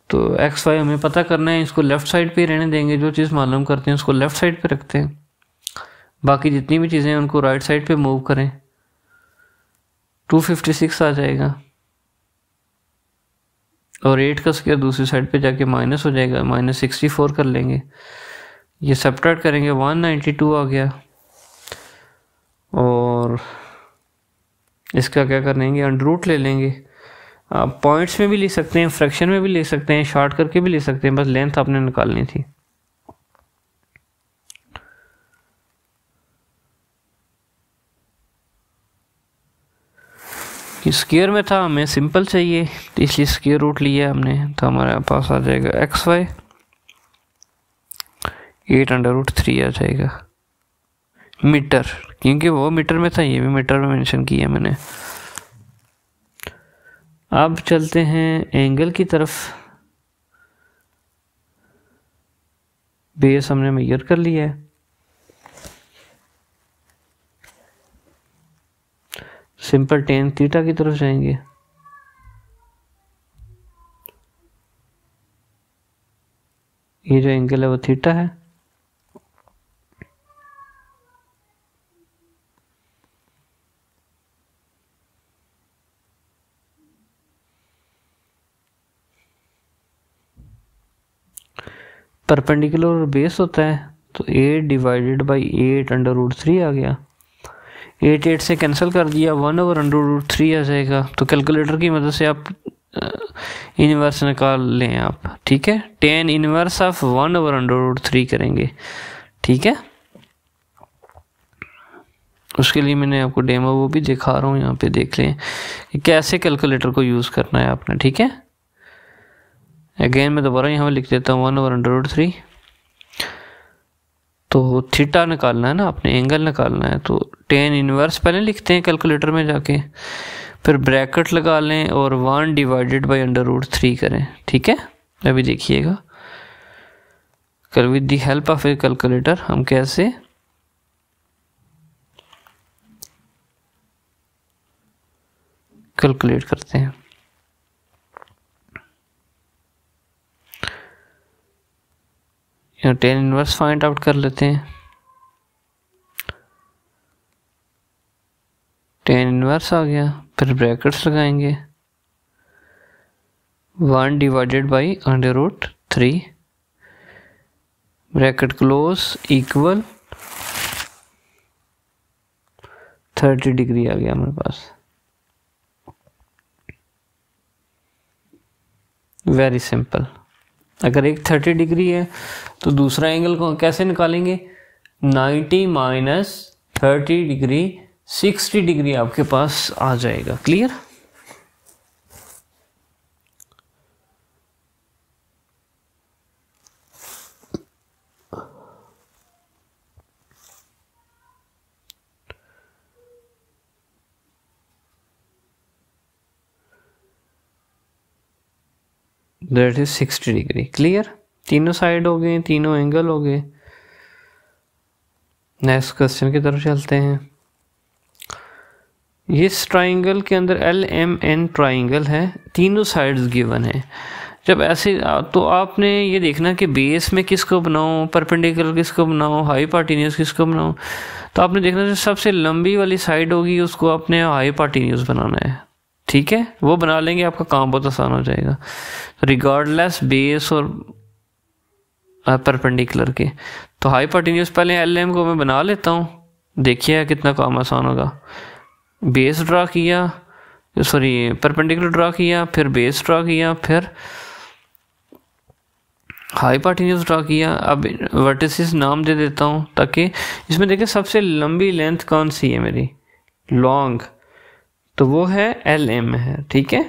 तो एक्स वाई हमें पता करना है, इसको लेफ्ट साइड पे रहने देंगे, जो चीज़ मालूम करते हैं उसको लेफ्ट साइड पे रखते हैं, बाकी जितनी भी चीज़ें हैं उनको राइट साइड पे मूव करें। 256 आ जाएगा और 8 का स्क्वायर दूसरी साइड पे जाके माइनस हो जाएगा, -64 कर लेंगे। ये सब्ट्रैक्ट करेंगे 192 आ गया। और इसका क्या करेंगे, अंडर रूट ले लेंगे। आप पॉइंट्स में भी ले सकते हैं, फ्रैक्शन में भी ले सकते हैं, शॉर्ट करके भी ले सकते हैं, बस लेंथ आपने निकालनी थी। कि स्क्वायर में था, हमें सिंपल चाहिए तो इसलिए स्क्वायर रूट लिया हमने, तो हमारे पास आ जाएगा XY 8√3 आ जाएगा मीटर, क्योंकि वो मीटर में था, ये भी मीटर में मेंशन किया मैंने। अब चलते हैं एंगल की तरफ। बेस हमने मेजर कर लिया है, सिंपल tan थीटा की तरफ जाएंगे। ये जो एंगल है वो थीटा है। परपेंडिकुलर और बेस होता है तो 8 डिवाइडेड बाई 8√3 आ गया। 8 से कैंसिल कर दिया, 1/√3 आ जाएगा। तो कैलकुलेटर की मदद से आप इनवर्स निकाल लें आप, ठीक है। tan इनवर्स ऑफ 1/√3 करेंगे, ठीक है। उसके लिए मैंने आपको डेमो वो भी दिखा रहा हूँ, यहाँ पे देख लें कि कैसे कैलकुलेटर को यूज़ करना है आपने, ठीक है। अगेन मैं दोबारा यहाँ लिख देता हूँ 1/√3। तो थीटा निकालना है ना आपने, एंगल निकालना है, तो tan इनवर्स पहले लिखते हैं कैलकुलेटर में जाके, फिर ब्रैकेट लगा लें और 1 डिवाइडेड बाई √3 करें, ठीक है। अभी देखिएगा with the help of A calculator हम कैसे कैलकुलेट करते हैं। यहाँ tan इनवर्स फाइंड आउट कर लेते हैं। tan इनवर्स आ गया, फिर ब्रैकेट्स लगाएंगे, 1 divided by √3, bracket close, equal 30 degree आ गया हमारे पास। Very simple. अगर एक 30 डिग्री है तो दूसरा एंगल को कैसे निकालेंगे? 90 माइनस 30 डिग्री 60 डिग्री आपके पास आ जाएगा। Clear? That is 60 degree. Clear? तीनों साइड हो गए, तीनों एंगल हो गए। नेक्स्ट क्वेश्चन की तरफ चलते हैं। इस ट्राइंगल के अंदर LMN ट्राइंगल है, तीनों साइड्स गिवन है। जब ऐसे तो आपने ये देखना कि बेस में किसको बनाऊं, परपेंडिकुलर किसको बनाऊं, हाइपोटेन्यूज किसको बनाऊं। तो आपने देखना जो सबसे लंबी वाली साइड होगी उसको आपने हाइपोटेन्यूज बनाना है। ठीक है, वो बना लेंगे, आपका काम बहुत आसान हो जाएगा। रिगार्डलेस बेस और परपेंडिकुलर के। तो हाइपोटेन्यूज पहले LM को मैं बना लेता हूँ, देखिए कितना काम आसान होगा। बेस ड्रा किया, सॉरी परपेंडिकुलर ड्रा किया, फिर बेस ड्रा किया, फिर हाइपोटेन्यूज ड्रा किया। अब वर्टिसेस नाम दे देता हूँ ताकि इसमें देखिए सबसे लंबी लेंथ कौन सी है मेरी, लॉन्ग, तो वो है LM है। ठीक है,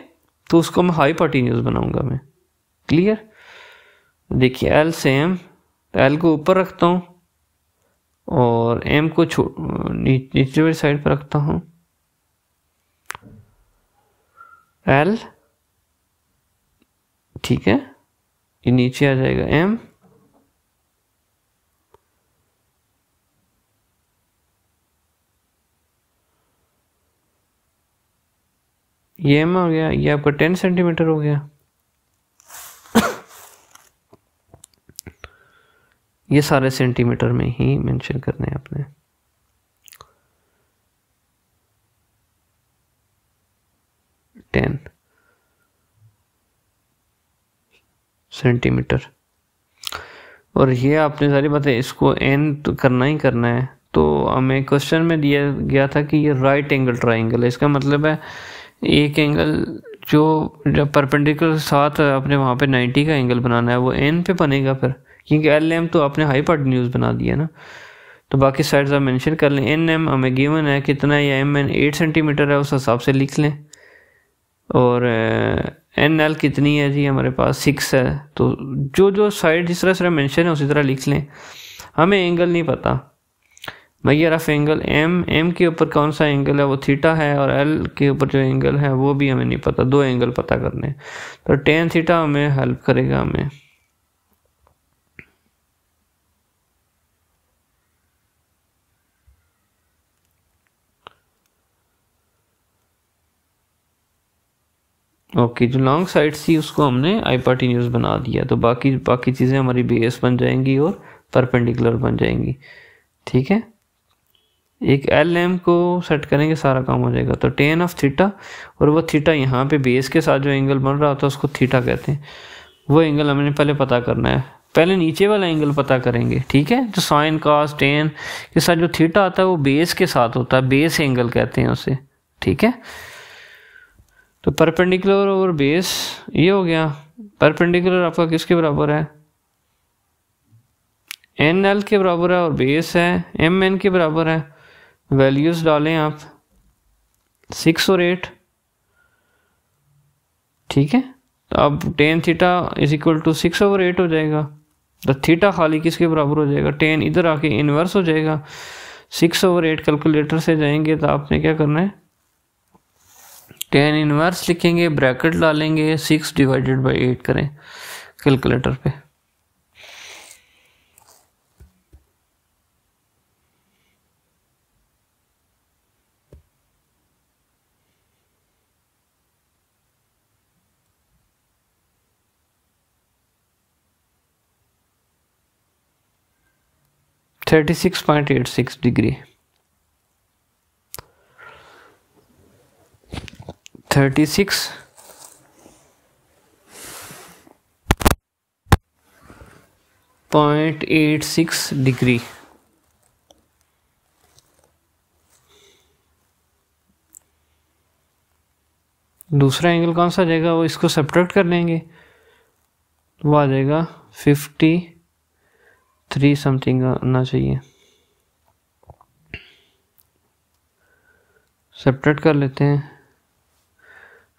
तो उसको मैं हाइपोटेन्यूज बनाऊंगा मैं। क्लियर? देखिए L से M, L को ऊपर रखता हूँ और M को नीचे वाली साइड पर रखता हूँ। L, ठीक है, ये नीचे आ जाएगा M, ये M आ गया, ये आपका 10 सेंटीमीटर हो गया। ये सारे सेंटीमीटर में ही मेंशन करने हैं आपने। Ten centimetre. और ये आपने सारी बातें, इसको n तो करना ही करना है। तो हमें क्वेश्चन में दिया गया था कि ये राइट एंगल ट्राइंगल है। इसका मतलब है एक एंगल जो परपेंडिकुलर साथ आपने वहाँ पे 90 का एंगल बनाना है, वो n पे बनेगा फिर, क्योंकि LM तो आपने हाइपोटेन्यूज बना दिया ना। तो बाकी साइड्स आप मेंशन कर लें। NM हमें गिवन है कितना है, या MN 8 सेंटीमीटर है, उस हिसाब से लिख लें। और एन एल कितनी है जी, हमारे पास 6 है। तो जो जो साइड जिस तरह से मेंशन है उसी तरह लिख लें। हमें एंगल नहीं पता भैया, रफ एंगल एम के ऊपर कौन सा एंगल है वो थीटा है, और एल के ऊपर जो एंगल है वो भी हमें नहीं पता, 2 एंगल पता करने। तो टेन थीटा हमें हेल्प करेगा हमें। ओके, जो लॉन्ग साइड थी उसको हमने हाइपोटेन्यूज बना दिया, तो बाकी चीज़ें हमारी बेस बन जाएंगी और परपेंडिकुलर बन जाएंगी। ठीक है, एक एल एम को सेट करेंगे सारा काम हो जाएगा। तो टेन ऑफ थीटा, और वो थीटा यहाँ पे बेस के साथ जो एंगल बन रहा होता है उसको थीटा कहते हैं। वो एंगल हमने पहले पता करना है, पहले नीचे वाला एंगल पता करेंगे। ठीक है, जो साइन कॉस टेन के साथ जो थीटा आता है वो बेस के साथ होता है, बेस एंगल कहते हैं उसे। ठीक है, तो परपेंडिकुलर और बेस ये हो गया। परपेंडिकुलर आपका किसके बराबर है, एन एल के बराबर है, और बेस है एम एन के बराबर है। वैल्यूज डालें आप 6 और 8। ठीक है, तो अब tan theta is equal to 6 over 8 हो जाएगा। तो थीटा खाली किसके बराबर हो जाएगा, टेन इधर आके इनवर्स हो जाएगा। 6 ओवर 8 कैलकुलेटर से जाएंगे तो आपने क्या करना है, टेन इनवर्स लिखेंगे, ब्रैकेट डालेंगे, 6 डिवाइडेड बाई 8 करें कैलकुलेटर पे। — 36.86 डिग्री। 36.86 डिग्री। दूसरा एंगल कौन सा आ जाएगा, वो इसको सब्ट्रैक्ट कर लेंगे, वो आ जाएगा 53 समथिंग आना चाहिए। सब्ट्रैक्ट कर लेते हैं,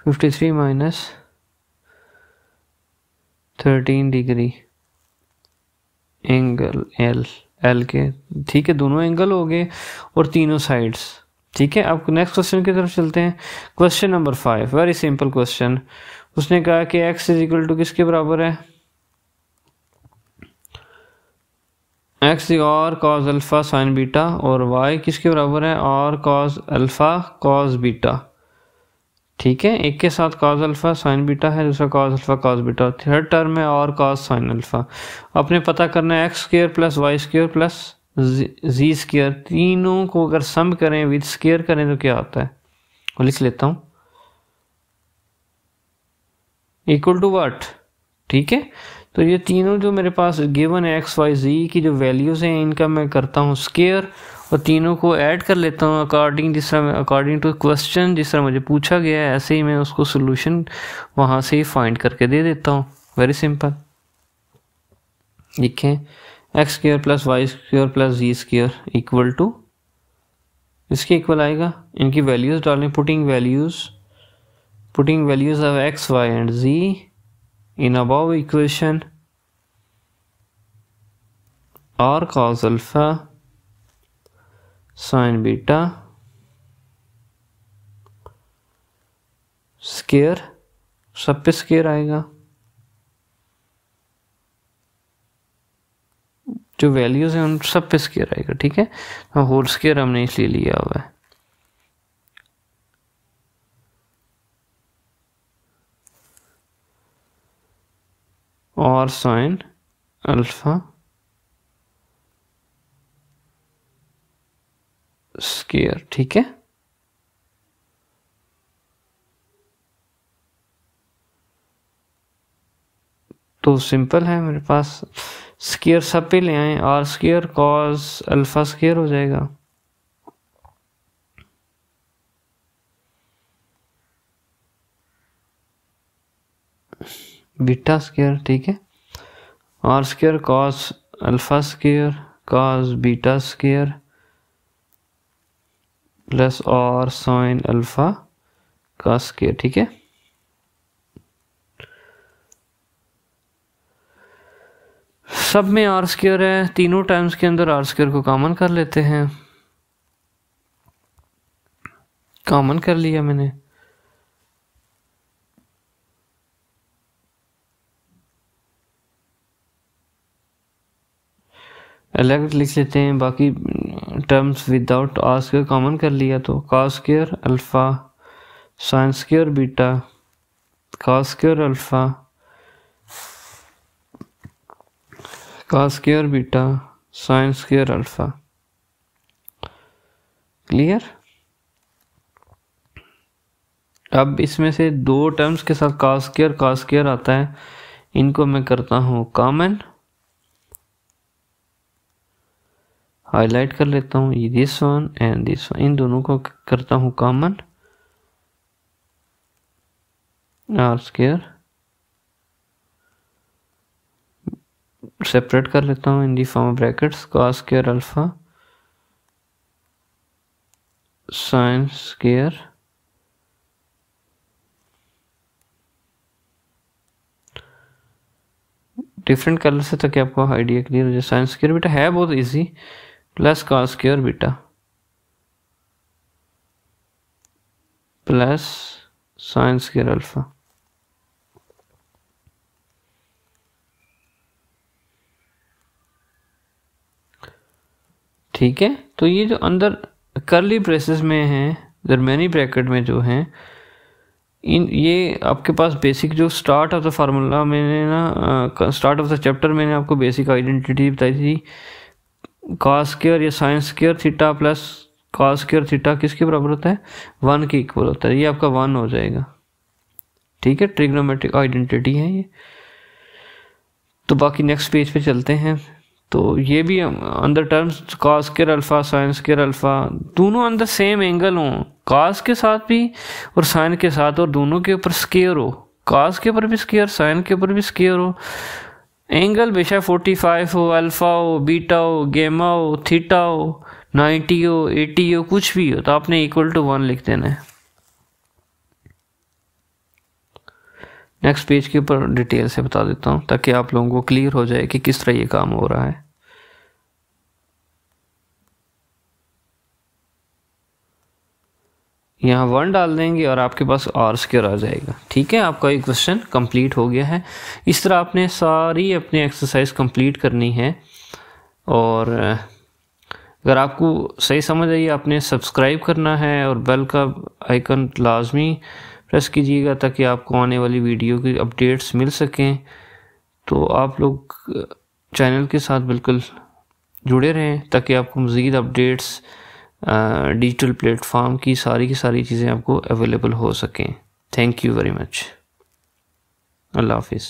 53 माइनस 13 डिग्री एंगल एल के। ठीक है, दोनों एंगल हो गए और तीनों साइड्स। ठीक है, अब नेक्स्ट क्वेश्चन की तरफ चलते हैं। Question number 5, very simple question. उसने कहा कि x इज इक्वल टू किसके बराबर है, x और cos अल्फा साइन बीटा, और y किसके बराबर है, और cos अल्फा cos बीटा। ठीक है, एक के साथ cos अल्फा साइन बीटा है, दूसरा cos alpha cos beta, third term है और cos साइन अल्फा। अपने पता करना है x square plus Y square plus जी स्क्वायर, तीनों को अगर सम करें विद स्क्वायर करें तो क्या आता है, वो लिख लेता हूं, इक्वल टू व्हाट। ठीक है, तो ये तीनों जो मेरे पास गिवन है एक्स वाई जी की जो वैल्यूज हैं इनका मैं करता हूँ स्क्वायर, और तीनों को ऐड कर लेता हूँ अकॉर्डिंग टू क्वेश्चन, जिस तरह मुझे पूछा गया है ऐसे ही मैं उसको सोल्यूशन वहां से ही फाइंड करके दे देता हूँ। वेरी सिंपल, लिखें X square plus Y square plus ji square equal to, इसके इक्वल आएगा, इनकी वैल्यूज डालें, putting values of X Y and G in above equation, और cos alpha sin beta square, सब पे स्केयर आएगा, जो वैल्यूज हैं उन सब पे स्केयर आएगा। ठीक है, होल स्केयर हमने इसलिए लिया हुआ है। और साइन अल्फा स्क्वायर। ठीक है, तो सिंपल है मेरे पास, स्क्वायर सब पे ले आए, R square cos alpha square हो जाएगा, बीटा स्क्वायर। ठीक है, R square cos alpha square cos beta square plus और साइन अल्फा का स्क्वायर। ठीक है, सब में आर स्क्वायर है, तीनों टाइम्स के अंदर आर स्क्वायर को कॉमन कर लेते हैं। कॉमन कर लिया मैंने। अलग लिख लेते हैं, बाकी terms without R square common कर लिया तो cos square alpha sine square beta cos square alpha cos square beta sine square alpha. Clear. अब इसमें से दो टर्म्स के साथ कॉस स्क्वायर आता है, इनको मैं करता हूँ कॉमन, हाईलाइट कर लेता हूँ, ये this one and this one, इन दोनों को करता हूँ कॉमन, आर स्क्वायर सेपरेट कर लेता हूँ in the form of brackets, cos square alpha sine square different colour से ताकि आपको आइडिया क्लियर हो जाए। साइन स्क्वायर बीटा है बहुत easy, plus cos square beta plus sign square alpha. ठीक है, तो ये जो अंदर कर्ली ब्रेसेस में है, दरमियानी ब्रैकेट में जो है, इन ये आपके पास बेसिक जो स्टार्ट ऑफ द फार्मूला मैंने ना स्टार्ट ऑफ द चैप्टर मैंने आपको बेसिक आइडेंटिटी बताई थी, कॉस स्क्वायर या sign square theta plus cos square theta किसके बराबर होता है, 1 के इक्वल होता है, ये आपका 1 हो जाएगा। ठीक है, ट्रिग्नोमेट्रिक आइडेंटिटी है ये। तो बाकी नेक्स्ट पेज पे चलते हैं। तो ये भी अंदर terms cos square alpha sine square alpha दोनों अंदर सेम एंगल हो, कॉस के साथ भी और साइन के साथ, और दोनों के ऊपर स्क्वायर हो, कॉस के ऊपर भी स्क्वायर साइन के ऊपर भी स्क्वायर हो, एंगल बेशक 45 हो, अल्फा हो, बीटा हो, गेमा हो, थीटा हो, 90 हो, 80 हो, कुछ भी हो, तो आपने इक्वल टू 1 लिख देना है। नेक्स्ट पेज के ऊपर डिटेल से बता देता हूँ ताकि आप लोगों को क्लियर हो जाए कि किस तरह ये काम हो रहा है। यहाँ 1 डाल देंगे और आपके पास आर स्क्वायर आ जाएगा। ठीक है, आपका एक क्वेश्चन कंप्लीट हो गया है। इस तरह आपने सारी अपनी एक्सरसाइज कंप्लीट करनी है, और अगर आपको सही समझ आई आपने सब्सक्राइब करना है और बेल का आइकन लाजमी प्रेस कीजिएगा ताकि आपको आने वाली वीडियो की अपडेट्स मिल सकें। तो आप लोग चैनल के साथ बिल्कुल जुड़े रहें ताकि आपको मज़ीद अपडेट्स डिजिटल प्लेटफॉर्म की सारी चीज़ें आपको अवेलेबल हो सकें। Thank you very much. अल्लाह हाफिज़।